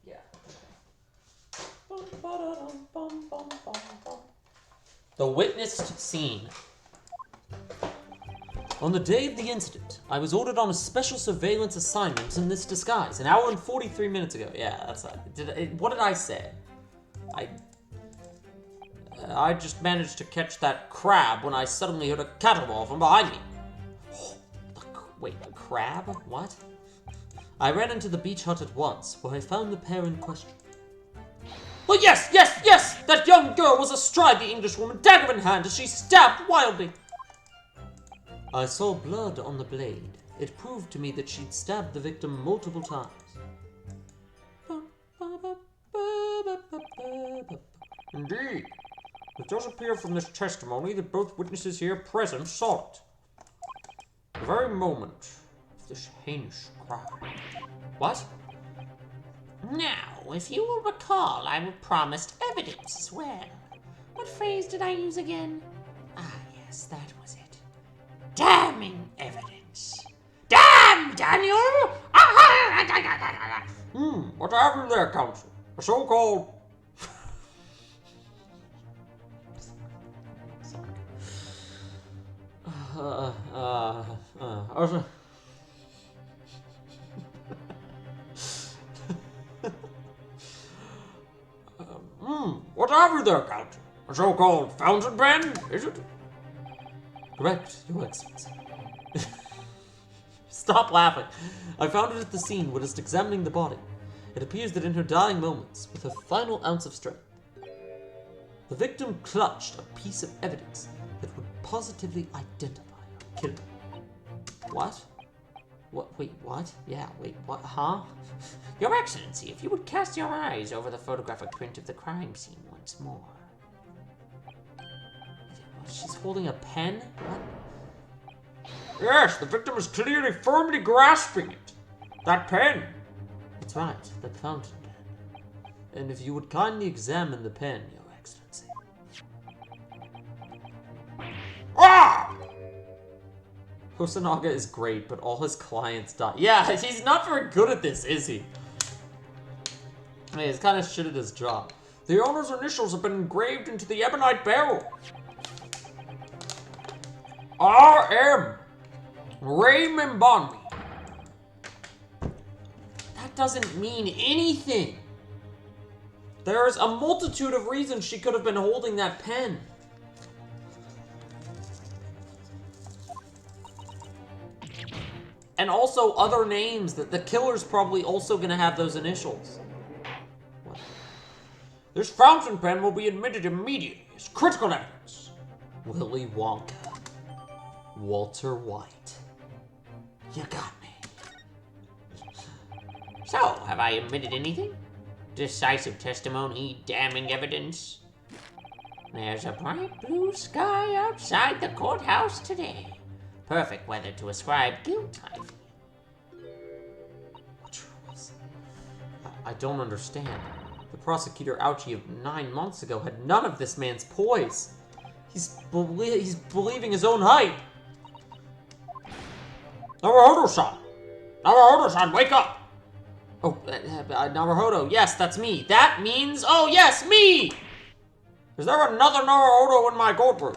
Yeah. The witnessed scene. On the day of the incident, I was ordered on a special surveillance assignment in this disguise. An hour and 43 minutes ago. Yeah, that's what did I say? I just managed to catch that crab when I suddenly heard a caterwaul from behind me. Wait, a crab? What? I ran into the beach hut at once, where I found the pair in question. Well, yes! That young girl was astride the Englishwoman, dagger in hand, as she stabbed wildly. I saw blood on the blade. It proved to me that she'd stabbed the victim multiple times. Indeed. It does appear from this testimony that both witnesses here present saw it. The very moment of this heinous crime. What? Now, if you will recall, I was promised evidence as well. What phrase did I use again? Ah, yes, that was it. Damning evidence. Damn, Daniel! What have you there, Counsel? A so-called... What have you there, Counsel? A so-called fountain pen, is it? Correct, Your Excellency. Stop laughing. I found it at the scene whilst examining the body. It appears that in her dying moments, with her final ounce of strength, the victim clutched a piece of evidence that would positively identify her killer. What? Wait, what? Yeah, wait, what? Huh? Your Excellency, if you would cast your eyes over the photographic print of the crime scene once more. She's holding a pen? What? Yes, the victim is clearly firmly grasping it. That pen. That's right, the fountain pen. And if you would kindly examine the pen, Your Excellency. Ah! Hosanaga is great, but all his clients die. Yeah, he's not very good at this, is he? I mean, he's kind of shit at his job. The owner's initials have been engraved into the ebonite barrel. R.M. Ray Mbongi. That doesn't mean anything. There's a multitude of reasons she could have been holding that pen. And also other names that the killer's probably also gonna have those initials. What? This fountain pen will be admitted immediately as critical evidence. Willy Wonka. Walter White. You got me. So, have I admitted anything? Decisive testimony, damning evidence? There's a bright blue sky outside the courthouse today. Perfect weather to ascribe guilt, I feel. I don't understand. The prosecutor Auchi of 9 months ago had none of this man's poise. He's believing his own hype. Naruhodo-san! Naruhodo-san, wake up! Oh, Naruhodo, yes, that's me. That means, oh yes, me! Is there another Naruhodo in my courtroom?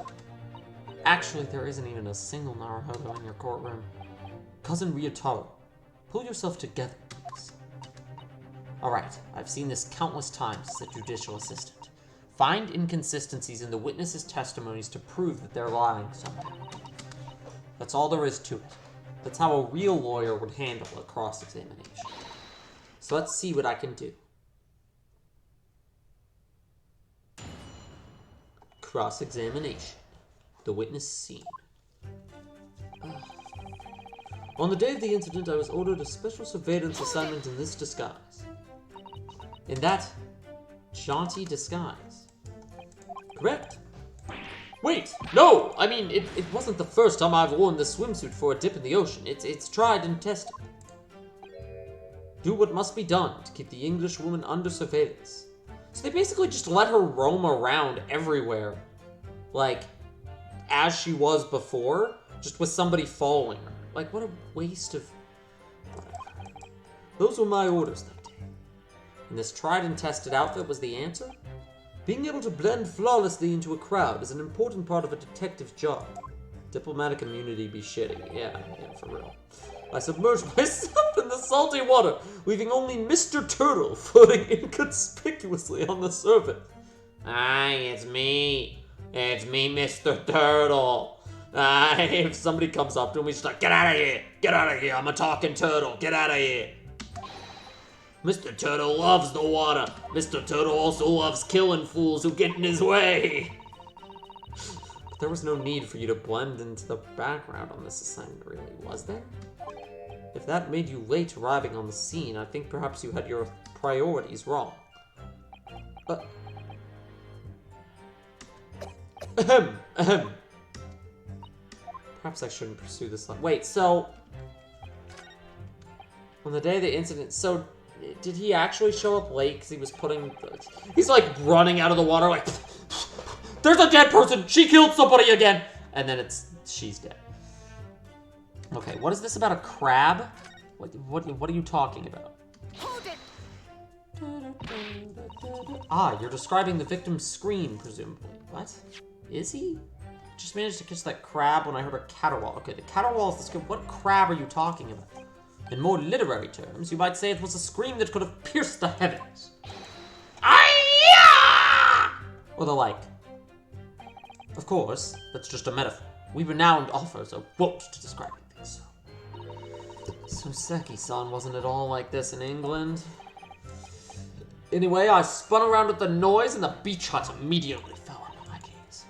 Actually, there isn't even a single Naruhodo in your courtroom. Cousin Ryotaro, pull yourself together, please. Alright, I've seen this countless times as a judicial assistant. Find inconsistencies in the witnesses' testimonies to prove that they're lying somehow. That's all there is to it. That's how a real lawyer would handle a cross-examination. So let's see what I can do. Cross-examination. The witness scene. On the day of the incident, I was ordered a special surveillance assignment in this disguise. In that jaunty disguise. Correct. Wait, no! I mean, it wasn't the first time I've worn this swimsuit for a dip in the ocean. It's tried and tested. Do what must be done to keep the English woman under surveillance. So they basically just let her roam around everywhere. Like, as she was before, just with somebody following her. Like, what a waste of... whatever. Those were my orders that day. And this tried and tested outfit was the answer? Being able to blend flawlessly into a crowd is an important part of a detective's job. Diplomatic immunity be shitty. Yeah, for real. I submerged myself in the salty water, leaving only Mr. Turtle floating inconspicuously on the surface. Aye, it's me. It's me, Mr. Turtle. Aye, if somebody comes up to him, he's just like, get out of here! Get out of here! I'm a talking turtle! Get out of here! Mr. Turtle loves the water. Mr. Turtle also loves killing fools who get in his way. But There was no need for you to blend into the background on this assignment, really, was there? If that made you late arriving on the scene, I think perhaps you had your priorities wrong. Ahem. Perhaps I shouldn't pursue this line. Wait, so... On the day of the incident, so... Did he actually show up late because he was putting... He's like running out of the water like... There's a dead person! She killed somebody again! And then she's dead. Okay, what is this about a crab? What are you talking about? Hold it! Ah, you're describing the victim's scream, presumably. What? Is he? Just managed to catch that crab when I heard a caterwaul. Okay, the caterwaul is the scream. What crab are you talking about? In more literary terms, you might say it was a scream that could have pierced the heavens. Ay-ya! Or the like. Of course, that's just a metaphor. We renowned authors are wont to describe things so. Seki-san wasn't at all like this in England. Anyway, I spun around with the noise and the beach hut immediately fell under my gaze.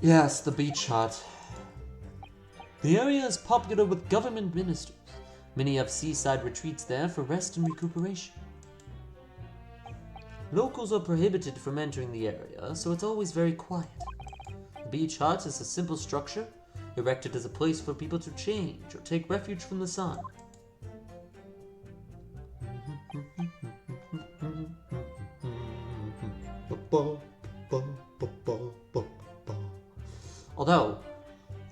Yes, the beach hut. The area is popular with government ministers. Many have seaside retreats there for rest and recuperation. Locals are prohibited from entering the area, so it's always very quiet. The beach hut is a simple structure, erected as a place for people to change or take refuge from the sun. Although,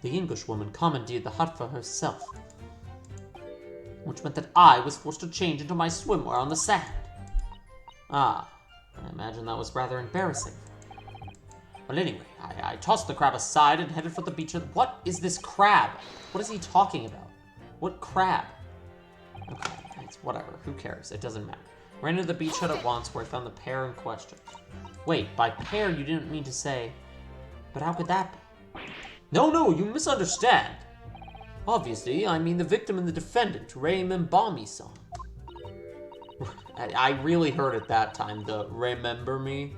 the Englishwoman commandeered the hut for herself, which meant that I was forced to change into my swimwear on the sand. Ah, I imagine that was rather embarrassing. But anyway, I tossed the crab aside and headed for the beach. What is this crab? What is he talking about? What crab? Okay, it's whatever. Who cares? It doesn't matter. Ran into the beach hut at once where I found the pair in question. Wait, by pair you didn't mean to say... But how could that be? No, you misunderstand. Obviously, I mean the victim and the defendant, Ray Membami-san. I really heard it that time, the remember me.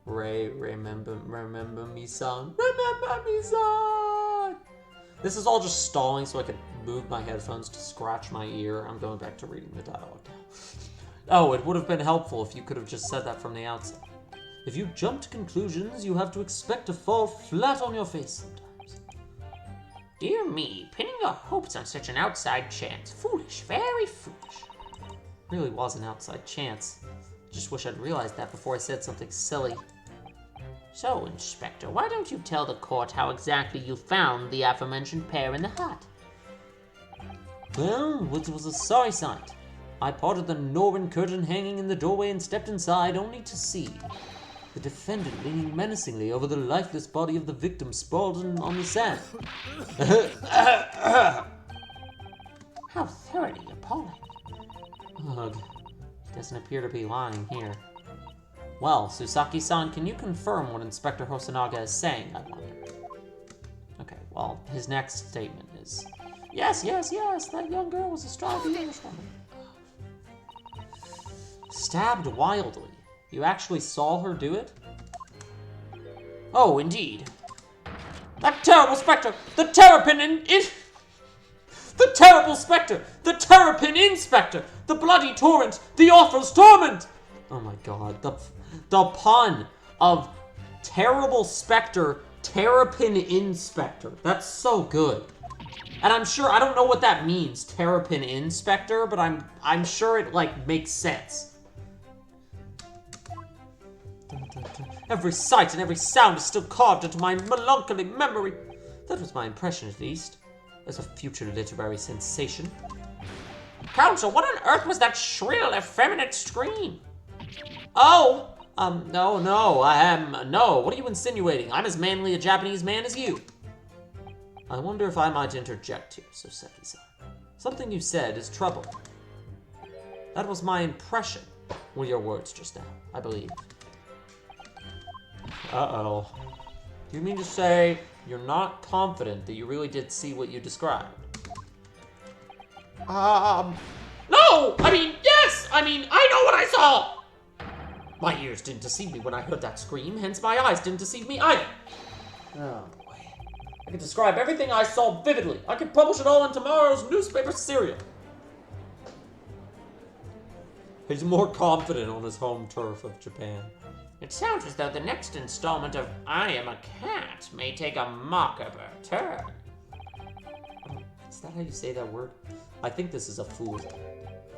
Remember me-san. Remember me-san! This is all just stalling so I could move my headphones to scratch my ear. I'm going back to reading the dialogue now. Oh, it would have been helpful if you could have just said that from the outset. If you jump to conclusions, you have to expect to fall flat on your face sometimes. Dear me, pinning your hopes on such an outside chance. Foolish, very foolish. Really was an outside chance. Just wish I'd realized that before I said something silly. So, Inspector, why don't you tell the court how exactly you found the aforementioned pair in the hut? Well, it was a sorry sight. I parted the Norman curtain hanging in the doorway and stepped inside only to see the defendant leaning menacingly over the lifeless body of the victim sprawled on the sand. How thoroughly appalling. Ugh. He doesn't appear to be lying here. Well, Susaki-san, can you confirm what Inspector Hosonaga is saying, I wonder? Okay, well, his next statement is... Yes, that young girl was a strong Englishwoman. Stabbed wildly. You actually saw her do it? Oh, indeed. That terrible specter! The terrapin The terrible specter! The terrapin inspector! The bloody torrent! The author's torment! Oh my god, the pun of terrible specter, terrapin inspector. That's so good. And I'm sure, I don't know what that means, terrapin inspector, but I'm sure it, like, makes sense. Every sight and every sound is still carved into my melancholy memory. That was my impression, at least, as a future literary sensation. Counsel, what on earth was that shrill, effeminate scream? Oh! No, no, what are you insinuating? I'm as manly a Japanese man as you. I wonder if I might interject here, Soseki-san. Something you said is troubling. That was my impression, were your words just now, I believe. Uh-oh. Do you mean to say you're not confident that you really did see what you described? No! Yes! I know what I saw! My ears didn't deceive me when I heard that scream, hence my eyes didn't deceive me either. Oh, boy. I can describe everything I saw vividly. I can publish it all in tomorrow's newspaper serial. He's more confident on his home turf of Japan. It sounds as though the next installment of I Am a Cat may take a macabre turn. Is that how you say that word? I think this is a fool.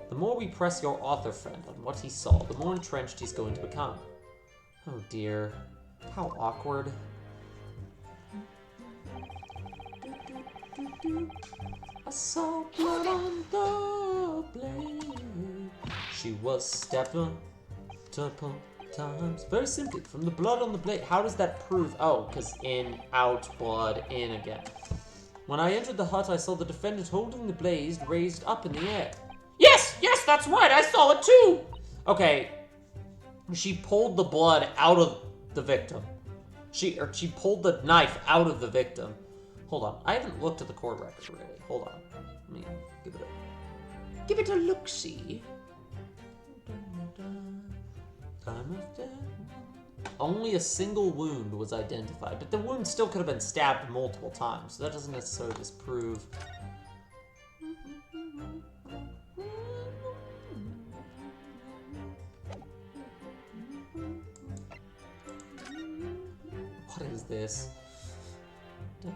The more we press your author friend on what he saw, the more entrenched he's going to become. Oh dear. How awkward. I saw blood on the blade. She was stabbed multiple times. Very simply, from the blood on the blade. How does that prove? Oh, because in, out, blood, in again. When I entered the hut, I saw the defendant holding the blade raised up in the air. Yes, that's right, I saw it too! Okay, she pulled the blood out of the victim. She pulled the knife out of the victim. Hold on, I haven't looked at the court record really. Hold on, let me give it a look-see. Time of death. Only a single wound was identified, but the wound still could have been stabbed multiple times, so that doesn't necessarily disprove. What is this? What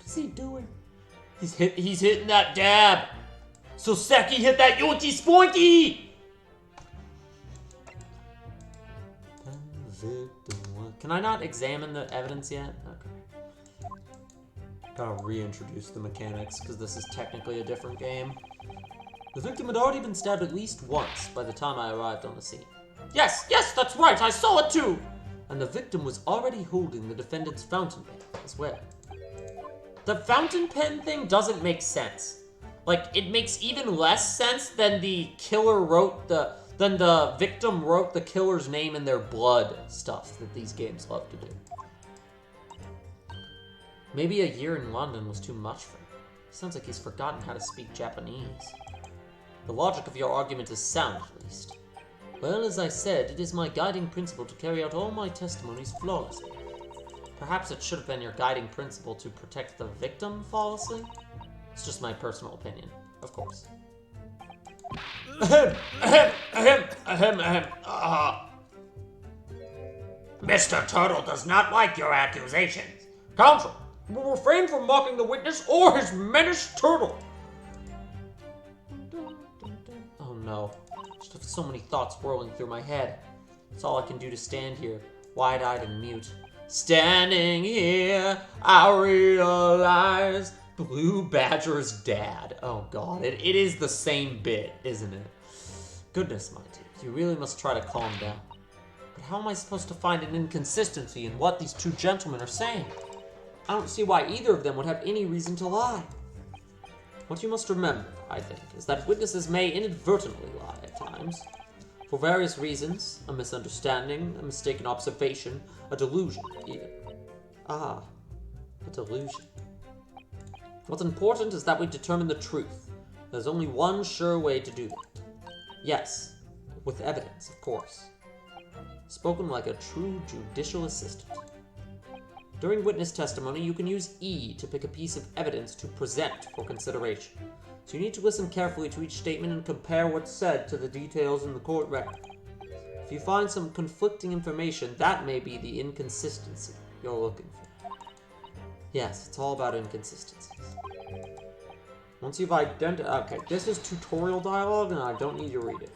is he doing? He's hitting that dab. So Seki hit that Yoichi Spoinky! Can I not examine the evidence yet? Okay. Gotta reintroduce the mechanics, because this is technically a different game. The victim had already been stabbed at least once by the time I arrived on the scene. Yes, that's right, I saw it too! And the victim was already holding the defendant's fountain pen as well. The fountain pen thing doesn't make sense. Like, it makes even less sense than the victim wrote the killer's name in their blood stuff that these games love to do. Maybe a year in London was too much for him. Sounds like he's forgotten how to speak Japanese. The logic of your argument is sound, at least. Well, as I said, it is my guiding principle to carry out all my testimonies flawlessly. Perhaps it should have been your guiding principle to protect the victim flawlessly? It's just my personal opinion, of course. Mr. Turtle does not like your accusations. Counsel, will refrain from mocking the witness or his menaced turtle. Oh no. Just have so many thoughts whirling through my head. It's all I can do to stand here, wide-eyed and mute. Standing here, I realize Blue Badger's dad. Oh god, it is the same bit, isn't it? Goodness, my dear, you really must try to calm down. But how am I supposed to find an inconsistency in what these two gentlemen are saying? I don't see why either of them would have any reason to lie. What you must remember, I think, is that witnesses may inadvertently lie at times. For various reasons, a misunderstanding, a mistaken observation, a delusion, even. Ah, a delusion. What's important is that we determine the truth. There's only one sure way to do that. Yes, with evidence, of course. Spoken like a true judicial assistant. During witness testimony, you can use E to pick a piece of evidence to present for consideration. So you need to listen carefully to each statement and compare what's said to the details in the court record. If you find some conflicting information, that may be the inconsistency you're looking for. Yes, it's all about inconsistencies. Once you've identified... Okay, this is tutorial dialogue and I don't need to read it.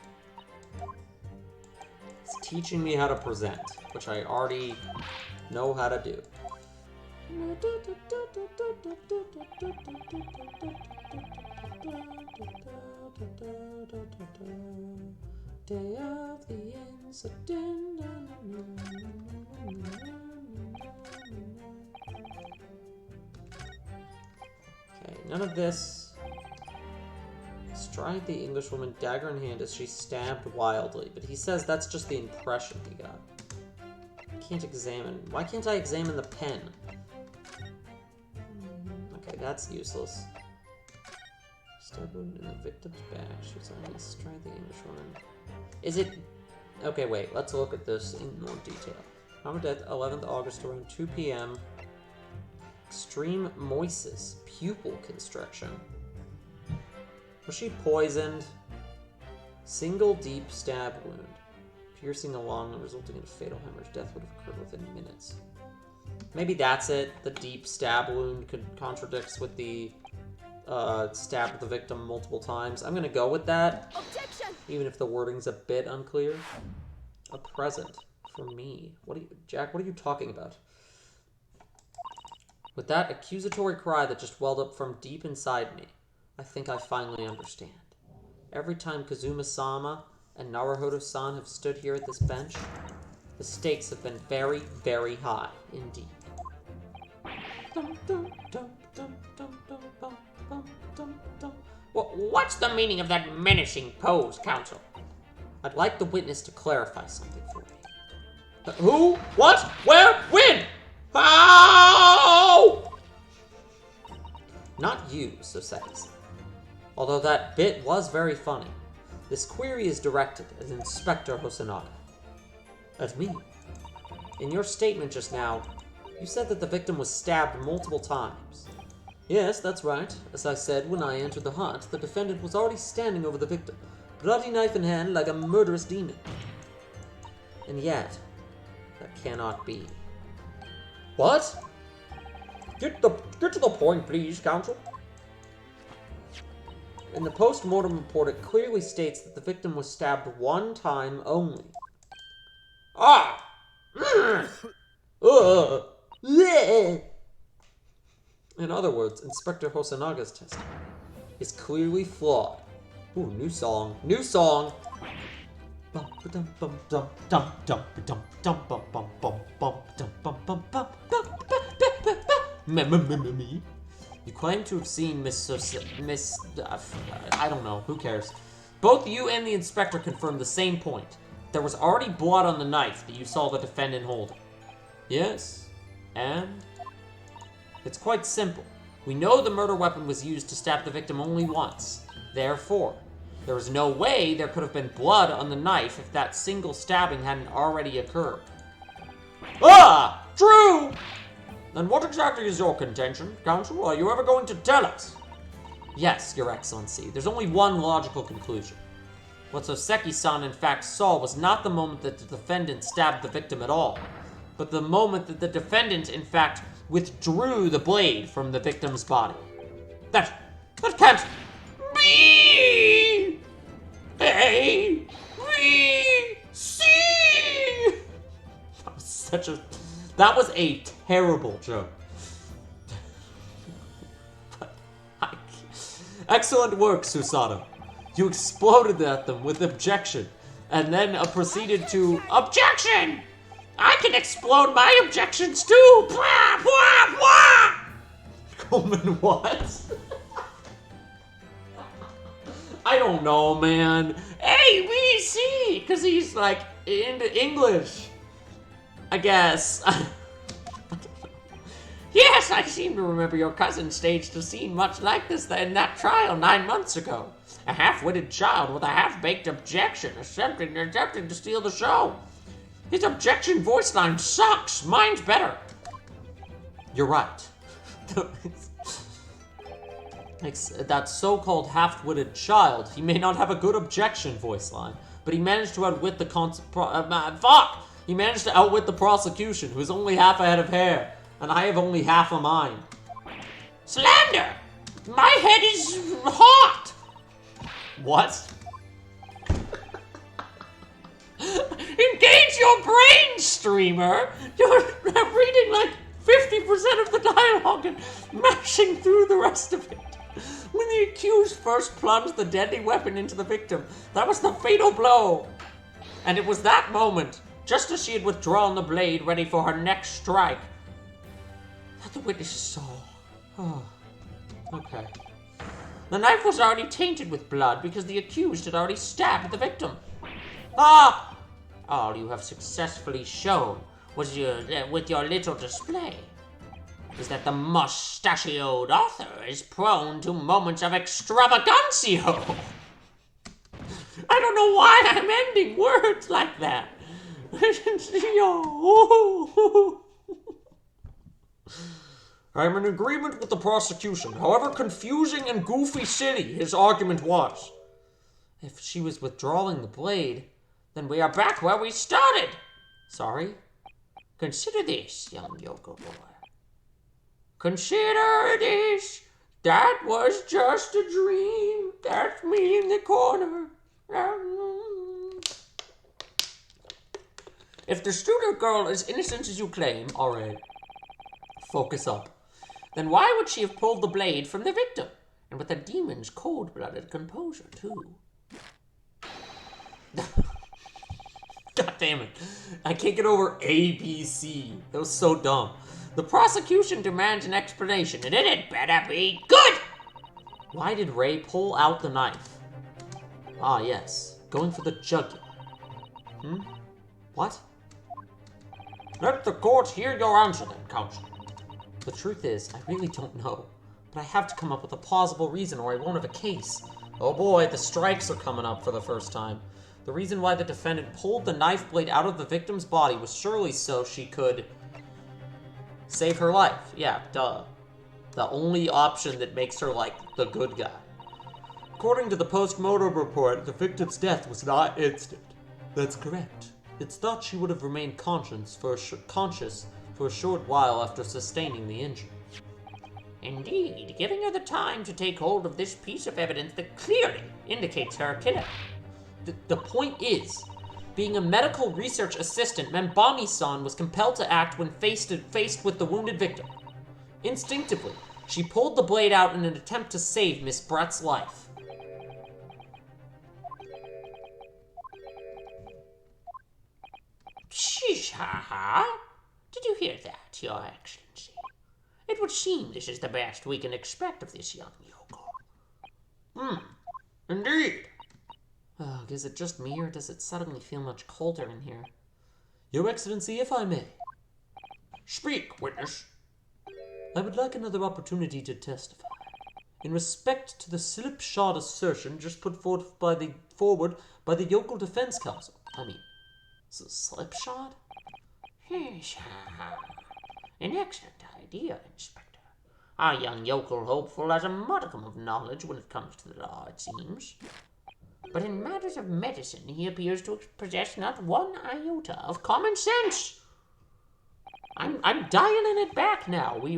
It's teaching me how to present, which I already know how to do. Day of the incident. Okay, none of this. Strike the Englishwoman, dagger in hand, as she stabbed wildly. But he says that's just the impression he got. Can't examine. Why can't I examine the pen? Okay, that's useless. Stab wound in the victim's back. She's on the strike the Englishwoman. Is it... Okay, wait. Let's look at this in more detail. Time of death, 11th August, around 2 p.m. Extreme moisis, pupil constriction. Was she poisoned? Single deep stab wound. Piercing the lung, resulting in a fatal hemorrhage. Death would have occurred within minutes. Maybe that's it. The deep stab wound contradicts with the stabbed the victim multiple times. I'm gonna go with that. Objection! Even if the wording's a bit unclear. A present for me. Jack, what are you talking about? With that accusatory cry that just welled up from deep inside me, I think I finally understand. Every time Kazuma-sama and Naruhodo-san have stood here at this bench, the stakes have been very, very high indeed. What's the meaning of that menacing pose, Counsel? I'd like the witness to clarify something for me. Who? What? Where? When? How? Not you, Soseki-san. Although that bit was very funny. This query is directed at Inspector Hosonaga. At me. In your statement just now, you said that the victim was stabbed multiple times. Yes, that's right. As I said when I entered the hut, the defendant was already standing over the victim, bloody knife in hand like a murderous demon. And yet, that cannot be. What? Get to the point, please, Counsel. In the post-mortem report, it clearly states that the victim was stabbed one time only. Ah! In other words, Inspector Hosanaga's testimony is clearly flawed. Ooh, new song. New song! You claim to have seen I don't know, who cares? Both you and the inspector confirmed the same point. There was already blood on the knife that you saw the defendant holding. Yes, and? It's quite simple. We know the murder weapon was used to stab the victim only once. Therefore, there was no way there could have been blood on the knife if that single stabbing hadn't already occurred. Ah! True! Then what exactly is your contention, Counsel? Are you ever going to tell us? Yes, Your Excellency. There's only one logical conclusion. What Soseki-san in fact saw was not the moment that the defendant stabbed the victim at all, but the moment that the defendant in fact withdrew the blade from the victim's body. That can't be! A, B, C! That was a terrible joke. Excellent work, Susato. You exploded at them with objection, and then proceeded to... Objection! I can explode my objections too! Blah, blah, blah! Coleman, what? I don't know, man. A, B, C! Because he's, like, into English. I guess. Yes, I seem to remember your cousin staged a scene much like this in that trial 9 months ago. A half-witted child with a half-baked objection attempting to steal the show. His objection voice line sucks. Mine's better. You're right. That so-called half-witted child, he may not have a good objection voice line, but he managed to outwit He managed to outwit the prosecution, who's only half a head of hair, and I have only half of mine. Slander! My head is hot! What? Engage your brain, streamer! You're reading like 50% of the dialogue and mashing through the rest of it. When the accused first plunged the deadly weapon into the victim, that was the fatal blow. And it was that moment, just as she had withdrawn the blade ready for her next strike, that the witnesses saw. Oh, okay. The knife was already tainted with blood because the accused had already stabbed the victim. Ah! All you have successfully shown was with your little display is that the mustachioed author is prone to moments of extravagancio. I don't know why I'm ending words like that. I'm in agreement with the prosecution, however confusing and goofy silly his argument was. If she was withdrawing the blade, Then we are back where we started. sorry? Consider this, young yokel boy. Consider this. That was just a dream. That's me in the corner. If the student girl is innocent as you claim, Alright. Focus up. then why would she have pulled the blade from the victim? And with a demon's cold-blooded composure, too. God damn it. I can't get over ABC. That was so dumb. The prosecution demands an explanation, and it better be good! Why did Ray pull out the knife? Ah, yes. Going for the jugular. What? Let the court hear your answer then, counsel. The truth is, I really don't know. But I have to come up with a plausible reason or I won't have a case. Oh boy, the strikes are coming up for the first time. The reason why the defendant pulled the knife blade out of the victim's body was surely so she could save her life. Yeah, duh. The only option that makes her, like, the good guy. According to the post-mortem report, the victim's death was not instant. That's correct. It's thought she would have remained conscious for a short while after sustaining the injury. Indeed, giving her the time to take hold of this piece of evidence that clearly indicates her a killer. The point is, being a medical research assistant, Membami-san was compelled to act when faced with the wounded victim. Instinctively, she pulled the blade out in an attempt to save Miss Brett's life. Shish, ha! Did you hear that, Your Excellency? It would seem this is the best we can expect of this young yokel. Indeed. Ugh, is it just me, or does it suddenly feel much colder in here? Your Excellency, if I may. Speak, witness. I would like another opportunity to testify. In respect to the slipshod assertion just put forward by the yokel defense counsel. Slipshod? Shish, ha! An excellent idea, Inspector. Our young yokel hopeful has a modicum of knowledge when it comes to the law, it seems. But in matters of medicine, he appears to possess not one iota of common sense. I'm dialing it back now. We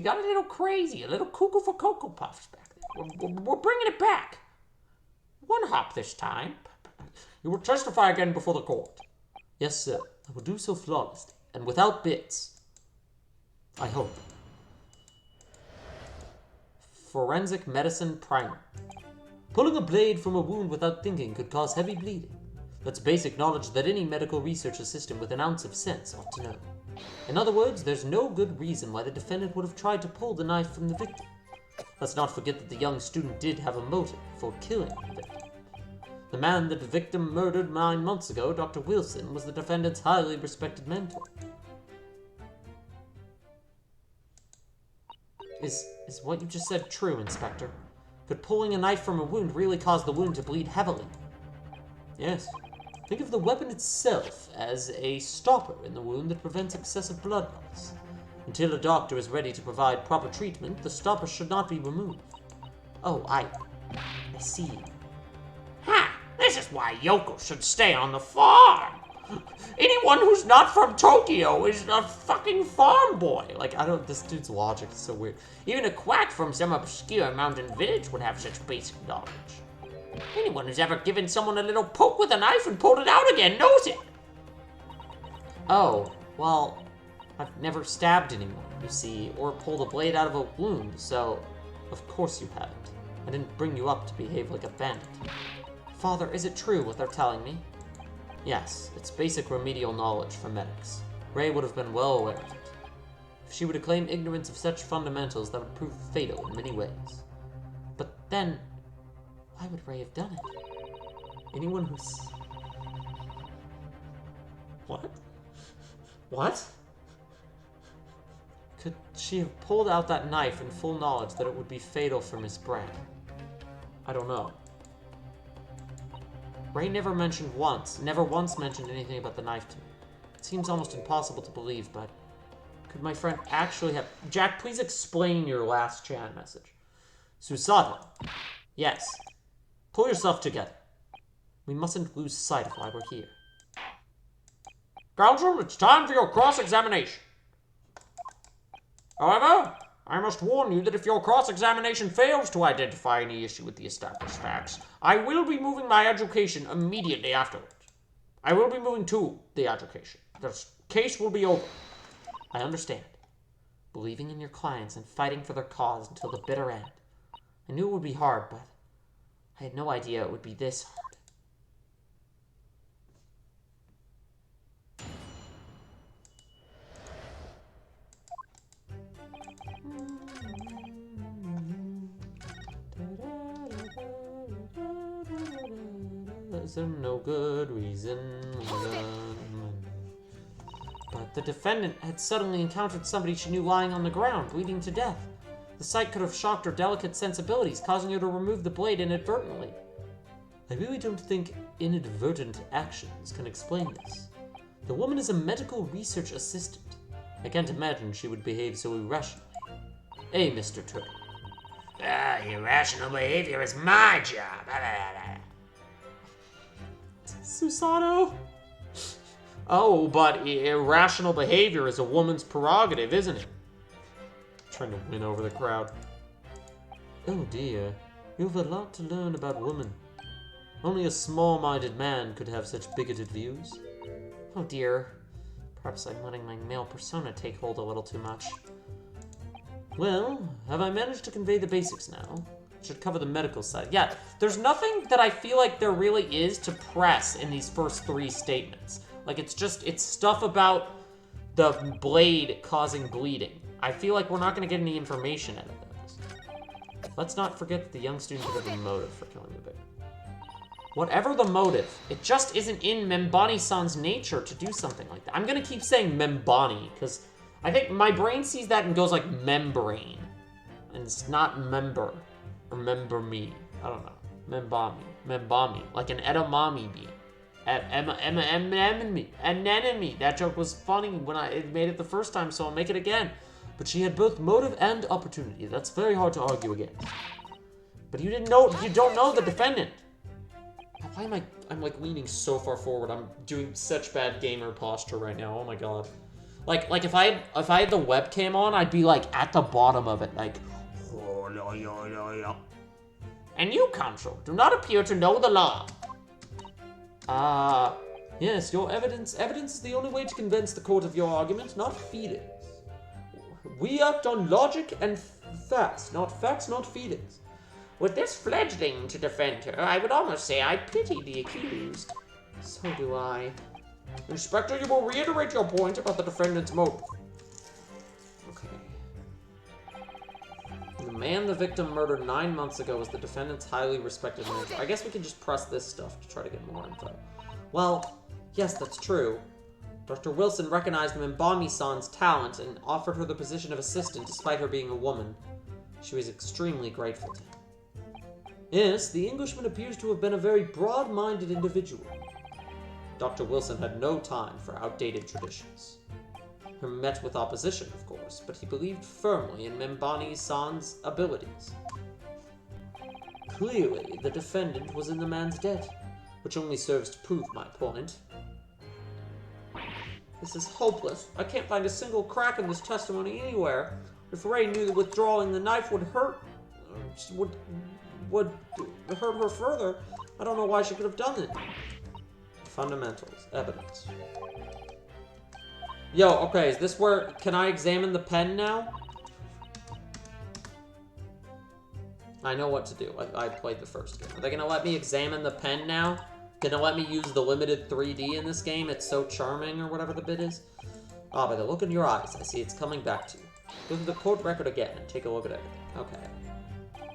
got a little crazy, a little cuckoo for Cocoa Puffs back there. We're bringing it back. One hop this time. You will testify again before the court. Yes, sir. I will do so flawlessly, and without bits. I hope. Forensic Medicine Primer. Pulling a blade from a wound without thinking could cause heavy bleeding. That's basic knowledge that any medical research assistant with an ounce of sense ought to know. In other words, there's no good reason why the defendant would have tried to pull the knife from the victim. Let's not forget that the young student did have a motive for killing the victim. The man that the victim murdered 9 months ago, Dr. Wilson, was the defendant's highly respected mentor. Is what you just said true, Inspector? Could pulling a knife from a wound really cause the wound to bleed heavily? Yes. Think of the weapon itself as a stopper in the wound that prevents excessive blood loss. Until a doctor is ready to provide proper treatment, the stopper should not be removed. Oh, I see. Ha! This is why yokels should stay on the farm. Anyone who's not from Tokyo is a fucking farm boy. Like, this dude's logic is so weird. Even a quack from some obscure mountain village would have such basic knowledge. Anyone who's ever given someone a little poke with a knife and pulled it out again knows it. Oh, well, I've never stabbed anyone, you see, or pulled a blade out of a wound, so of course you haven't. I didn't bring you up to behave like a bandit. Father, is it true what they're telling me? Yes, it's basic remedial knowledge for medics. Ray would have been well aware of it. If she were to claim ignorance of such fundamentals, that would prove fatal in many ways. But then, why would Ray have done it? Anyone who's... What? What? Could she have pulled out that knife in full knowledge that it would be fatal for Miss Brand? I don't know. Ray never once mentioned anything about the knife to me. It seems almost impossible to believe, but could my friend actually have... Jack, please explain your last chat message. Susato. Yes. Pull yourself together. We mustn't lose sight of why we're here. Counsel, it's time for your cross-examination. However, I must warn you that if your cross-examination fails to identify any issue with the established facts, I will be moving my education immediately afterwards. I will be moving to the education. The case will be over. I understand. Believing in your clients and fighting for their cause until the bitter end. I knew it would be hard, but I had no idea it would be this hard. Is there no good reason? But the defendant had suddenly encountered somebody she knew lying on the ground, bleeding to death. The sight could have shocked her delicate sensibilities, causing her to remove the blade inadvertently. I really don't think inadvertent actions can explain this. The woman is a medical research assistant. I can't imagine she would behave so irrationally. Mr. Turtle. Irrational behavior is my job. Susato? Oh, but irrational behavior is a woman's prerogative, isn't it? Trying to win over the crowd. Oh dear, you have a lot to learn about women. Only a small-minded man could have such bigoted views. Oh dear, perhaps I'm letting my male persona take hold a little too much. Well, have I managed to convey the basics now? Should cover the medical side. Yeah, there's nothing that I feel like there really is to press in these first 3 statements. Like, it's stuff about the blade causing bleeding. I feel like we're not going to get any information out of this. Let's not forget that the young student could have a motive for killing the baby. Whatever the motive, it just isn't in Membani-san's nature to do something like that. I'm going to keep saying Membani, because I think my brain sees that and goes like membrane. And it's not member. Remember me. I don't know. Membami. Like an edamame bee. Anemone. That joke was funny when I made it the first time, so I'll make it again. But she had both motive and opportunity. That's very hard to argue against. But you don't know the defendant. Why am I'm like leaning so far forward. I'm doing such bad gamer posture right now. Oh my god. Like if I had the webcam on, I'd be like at the bottom of it, like. And you, counsel, do not appear to know the law. Yes, your evidence is the only way to convince the court of your argument, not feelings. We act on logic and facts, not feelings. With this fledgling to defend her, I would almost say I pity the accused. So do I. Inspector, you will reiterate your point about the defendant's motive. Okay. The man the victim murdered 9 months ago was the defendant's highly respected manager. I guess we can just press this stuff to try to get more info. Well, yes, that's true. Dr. Wilson recognized Membami-san's talent and offered her the position of assistant despite her being a woman. She was extremely grateful to him. Yes, the Englishman appears to have been a very broad-minded individual. Dr. Wilson had no time for outdated traditions. He met with opposition, of course, but he believed firmly in Membani-san's abilities. Clearly, the defendant was in the man's debt, which only serves to prove my point. This is hopeless. I can't find a single crack in this testimony anywhere. If Ray knew that withdrawing the knife would hurt her further, I don't know why she could have done it. Fundamentals. Evidence. Yo, okay, is this where... Can I examine the pen now? I know what to do. I played the first game. Are they gonna let me examine the pen now? Gonna let me use the limited 3D in this game? It's so charming, or whatever the bit is. Ah, by the look in your eyes, I see it's coming back to you. Go through the court record again and take a look at everything. Okay.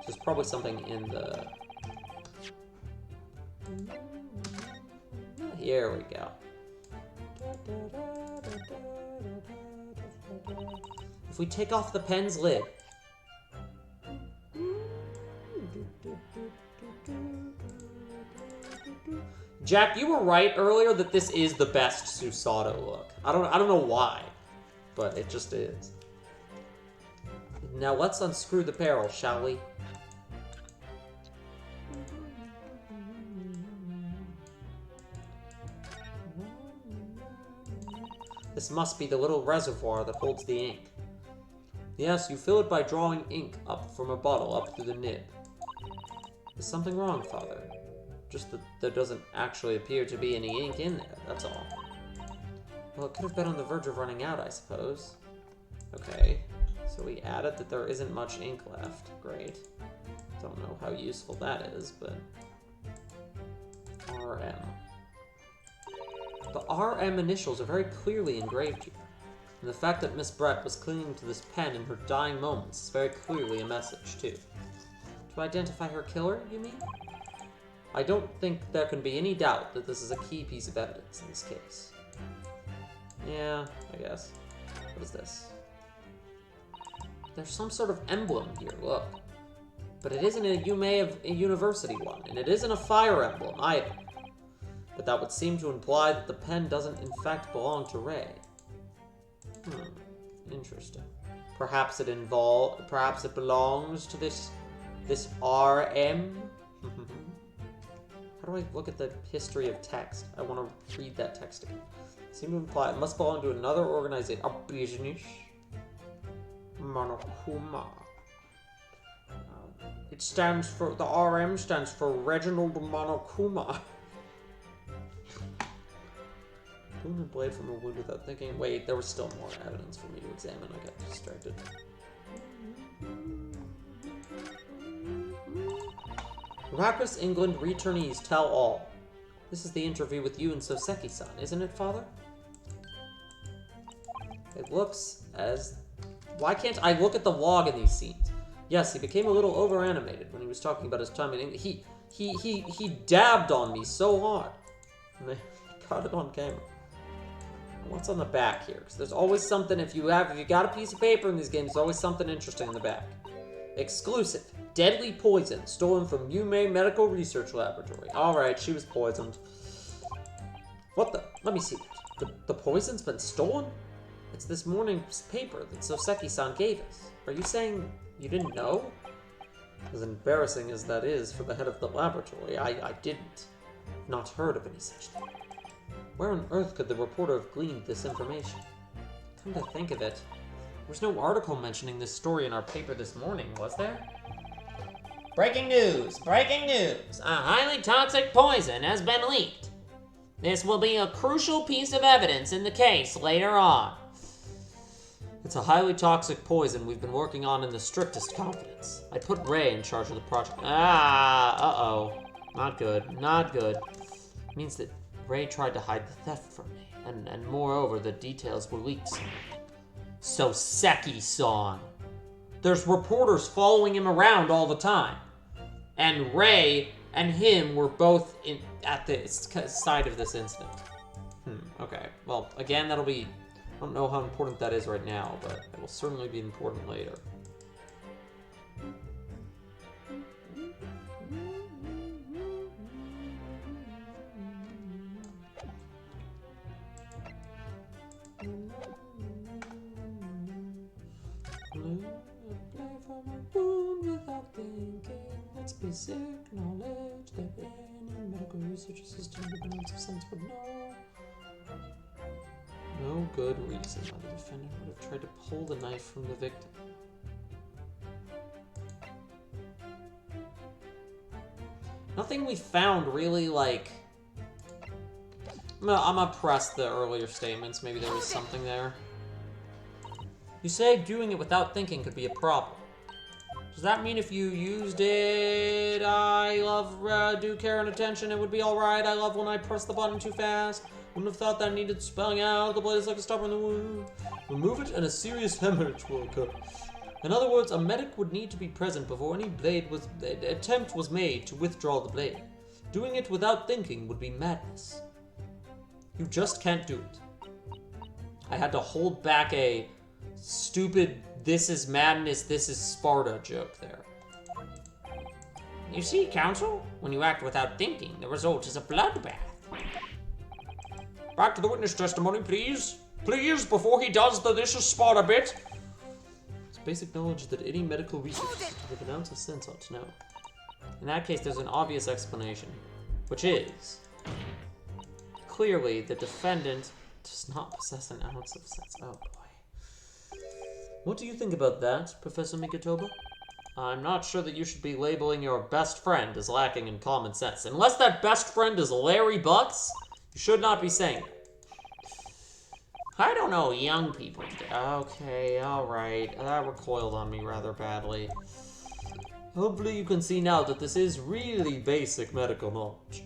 There's probably something in the... Here we go. If we take off the pen's lid... Jack, you were right earlier that this is the best Susato look. I don't know why, but it just is. Now let's unscrew the barrel, shall we? This must be the little reservoir that holds the ink. Yes, you fill it by drawing ink up from a bottle up through the nib. Is something wrong, Father? Just that there doesn't actually appear to be any ink in there, that's all. Well, it could have been on the verge of running out, I suppose. Okay, so we added that there isn't much ink left. Great. Don't know how useful that is, but... RM. The RM initials are very clearly engraved here. And the fact that Miss Brett was clinging to this pen in her dying moments is very clearly a message, too. To identify her killer, you mean? I don't think there can be any doubt that this is a key piece of evidence in this case. Yeah, I guess. What is this? There's some sort of emblem here, look. But it isn't a university one, and it isn't a fire emblem either. But that would seem to imply that the pen doesn't in fact belong to Ray. Interesting. Perhaps it belongs to this RM? How do I look at the history of text? I want to read that text again. Seem to imply it must belong to another organization. A business. Monokuma. It stands for, the RM stands for Reginald Monokuma. Boon and blade from a wood without thinking. Wait, there was still more evidence for me to examine. I got distracted. Rakus England returnees tell all. This is the interview with you and Soseki-san, isn't it, Father? It looks as... Why can't I look at the log in these scenes? Yes, he became a little over-animated when he was talking about his time in England. He dabbed on me so hard. And they got it on camera. What's on the back here? Because there's always something, if you got a piece of paper in these games, there's always something interesting in the back. Exclusive. Deadly poison stolen from Yume Medical Research Laboratory. Alright, she was poisoned. What the? Let me see that. The poison's been stolen? It's this morning's paper that Soseki-san gave us. Are you saying you didn't know? As embarrassing as that is for the head of the laboratory, I didn't. Not heard of any such thing. Where on earth could the reporter have gleaned this information? Come to think of it, there was no article mentioning this story in our paper this morning, was there? Breaking news! Breaking news! A highly toxic poison has been leaked. This will be a crucial piece of evidence in the case later on. It's a highly toxic poison we've been working on in the strictest confidence. I put Ray in charge of the project. Uh-oh. Not good. Not good. It means that Ray tried to hide the theft from me, and moreover, the details were leaked. Soseki-san. There's reporters following him around all the time. And Ray and him were both at the side of this incident. Okay. Well, again, that'll be... I don't know how important that is right now, but it will certainly be important later. Basic knowledge that any medical research system demands of sense would know. No good reason why the defendant would have tried to pull the knife from the victim. Nothing we found really, like... I'm gonna press the earlier statements. Maybe there was something there. You say doing it without thinking could be a problem. Does that mean if you used it, I love due care and attention, it would be alright? I love when I press the button too fast. Wouldn't have thought that needed spelling out. The blade is like a stopper in the wound. Remove it and a serious hemorrhage will occur. In other words, a medic would need to be present before any attempt was made to withdraw the blade. Doing it without thinking would be madness. You just can't do it. I had to hold back a stupid "this is madness, this is Sparta" joke there. You see, Counsel, when you act without thinking, the result is a bloodbath. Back to the witness testimony, please. Please, before he does the this spot a bit. It's basic knowledge that any medical research with an ounce of sense ought to know. In that case, there's an obvious explanation, which is clearly the defendant does not possess an ounce of sense. Oh boy. What do you think about that, Professor Mikotoba? I'm not sure that you should be labeling your best friend as lacking in common sense. Unless that best friend is Larry Bucks, you should not be saying it. I don't know, young people. Okay, alright. That recoiled on me rather badly. Hopefully you can see now that this is really basic medical knowledge.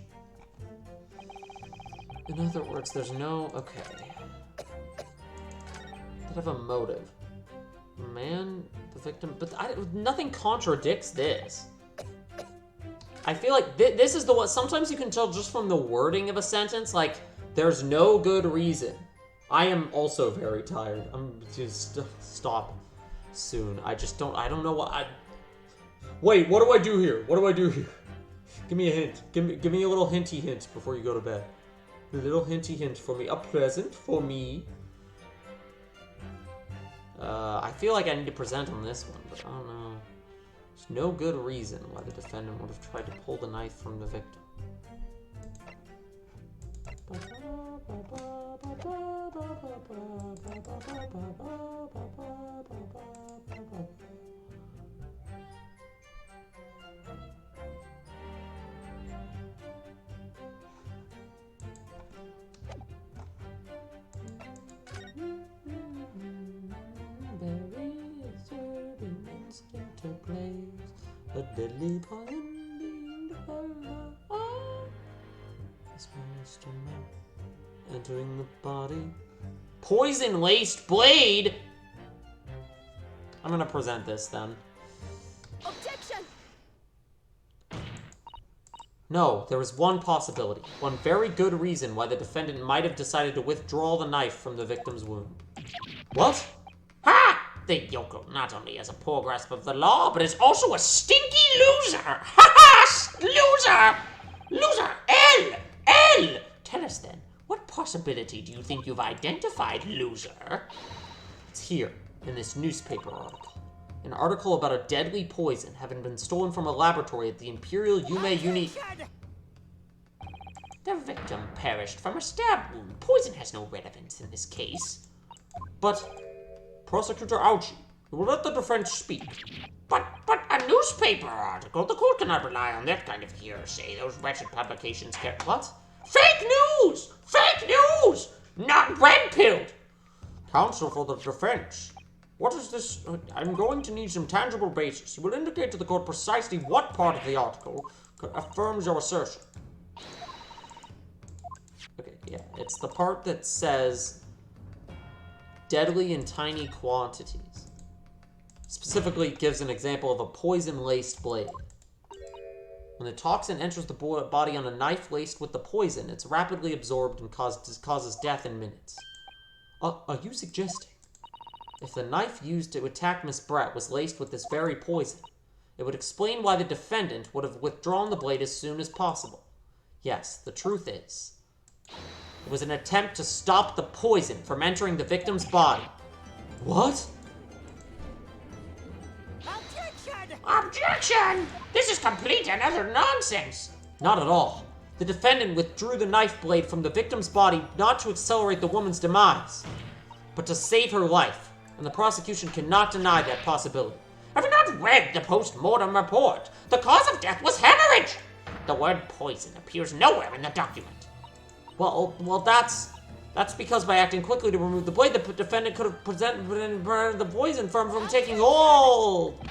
In other words, there's no... Okay. They have a motive. Man, the victim... But nothing contradicts this. I feel like this is the one... Sometimes you can tell just from the wording of a sentence, like, there's no good reason. I am also very tired. I'm just... Stop soon. I don't know what... Wait, what do I do here? What do I do here? Give me a hint. Give me a little hinty hint before you go to bed. A little hinty hint for me. A present for me. I feel like I need to present on this one, but I don't know. There's no good reason why the defendant would have tried to pull the knife from the victim. A deadly poison this monster man entering the body. Poison-laced blade! I'm gonna present this then. Objection! No, there is one possibility. One very good reason why the defendant might have decided to withdraw the knife from the victim's wound. What? Ha! The yokel not only has a poor grasp of the law, but is also a stinky loser! Ha ha! Loser! Loser! L! Tell us then, what possibility do you think you've identified, loser? It's here, in this newspaper article. An article about a deadly poison having been stolen from a laboratory at the Imperial Yume Uni... The victim perished from a stab wound. Poison has no relevance in this case. But... Prosecutor Auchi, you will let the defense speak. But a newspaper article? The court cannot rely on that kind of hearsay. Those wretched publications can... What? Fake news! Fake news! Not red-pilled! Counsel for the defense. What is this? I'm going to need some tangible basis. You will indicate to the court precisely what part of the article affirms your assertion. Okay, yeah, it's the part that says... deadly in tiny quantities. Specifically, it gives an example of a poison-laced blade. When the toxin enters the body on a knife laced with the poison, it's rapidly absorbed and causes death in minutes. Are you suggesting? If the knife used to attack Miss Brett was laced with this very poison, it would explain why the defendant would have withdrawn the blade as soon as possible. Yes, the truth is, it was an attempt to stop the poison from entering the victim's body. What? Objection! This is complete and utter nonsense! Not at all. The defendant withdrew the knife blade from the victim's body not to accelerate the woman's demise, but to save her life, and the prosecution cannot deny that possibility. Have you not read the post-mortem report? The cause of death was hemorrhage! The word poison appears nowhere in the document. Well, that's because by acting quickly to remove the blade, the defendant could have prevented the poison from taking hold.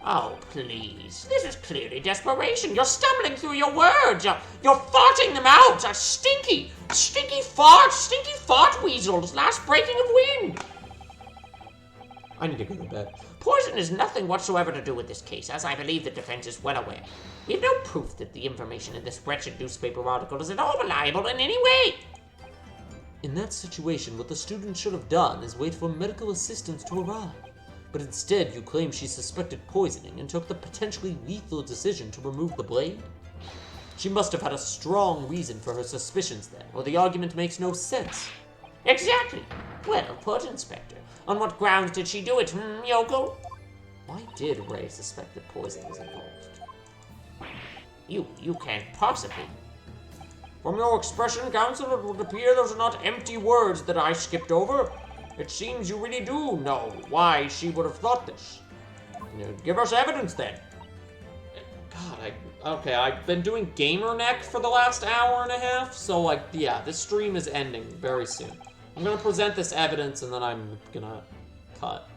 Oh, please. This is clearly desperation. You're stumbling through your words. You're farting them out. A stinky fart weasel's last breaking of wind. I need to go to bed. Poison has nothing whatsoever to do with this case, as I believe the defense is well aware. We have no proof that the information in this wretched newspaper article is at all reliable in any way. In that situation, what the student should have done is wait for medical assistance to arrive. But instead, you claim she suspected poisoning and took the potentially lethal decision to remove the blade? She must have had a strong reason for her suspicions then, or the argument makes no sense. Exactly. Well put, Inspector. On what grounds did she do it, Yoko? Why did Ray suspect that poison was involved? You can't possibly. From your expression, Counsel, it would appear those are not empty words that I skipped over. It seems you really do know why she would have thought this. Give us evidence, then. God, I've been doing Gamer Neck for the last hour and a half, so, like, yeah, this stream is ending very soon. I'm gonna present this evidence, and then I'm gonna cut.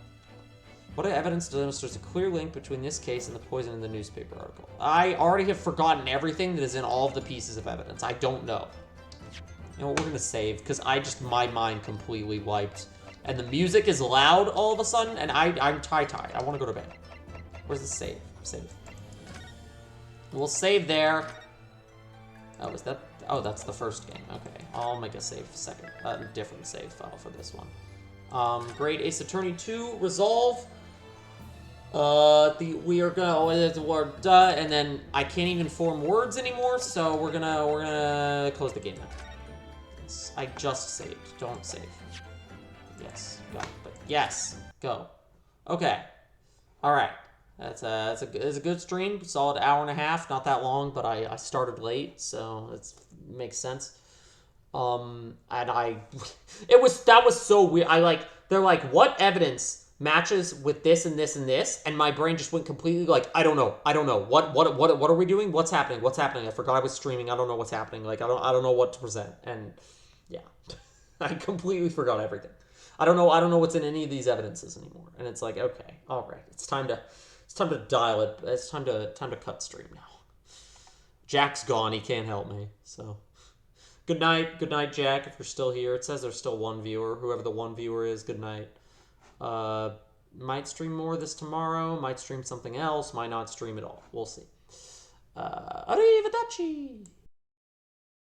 What evidence demonstrates a clear link between this case and the poison in the newspaper article? I already have forgotten everything that is in all of the pieces of evidence. I don't know. You know what, we're gonna save, because my mind completely wiped. And the music is loud all of a sudden, and I'm tie-tie. I want to go to bed. Where's the save? Save. We'll save there. Oh, is that... Oh, that's the first game. Okay, I'll make a second. Different save file for this one. Great Ace Attorney 2, Resolve. We are gonna, and then I can't even form words anymore, so we're gonna close the game now. Yes, I just saved. Don't save. Yes, go. But yes, go. Okay. All right. It's a good stream. Solid hour and a half. Not that long, but I started late, so it makes sense. And that was so weird. They're like, what evidence matches with this and this and this? And my brain just went completely like, I don't know. What are we doing? What's happening? I forgot I was streaming. I don't know what's happening. Like, I don't know what to present. And yeah, I completely forgot everything. I don't know what's in any of these evidences anymore. And it's like, okay, all right, it's time to dial it. It's time to cut stream now. Jack's gone. He can't help me. So, good night, Jack. If you're still here, it says there's still one viewer. Whoever the one viewer is, good night. Might stream more this tomorrow. Might stream something else. Might not stream at all. We'll see. Arrivederci.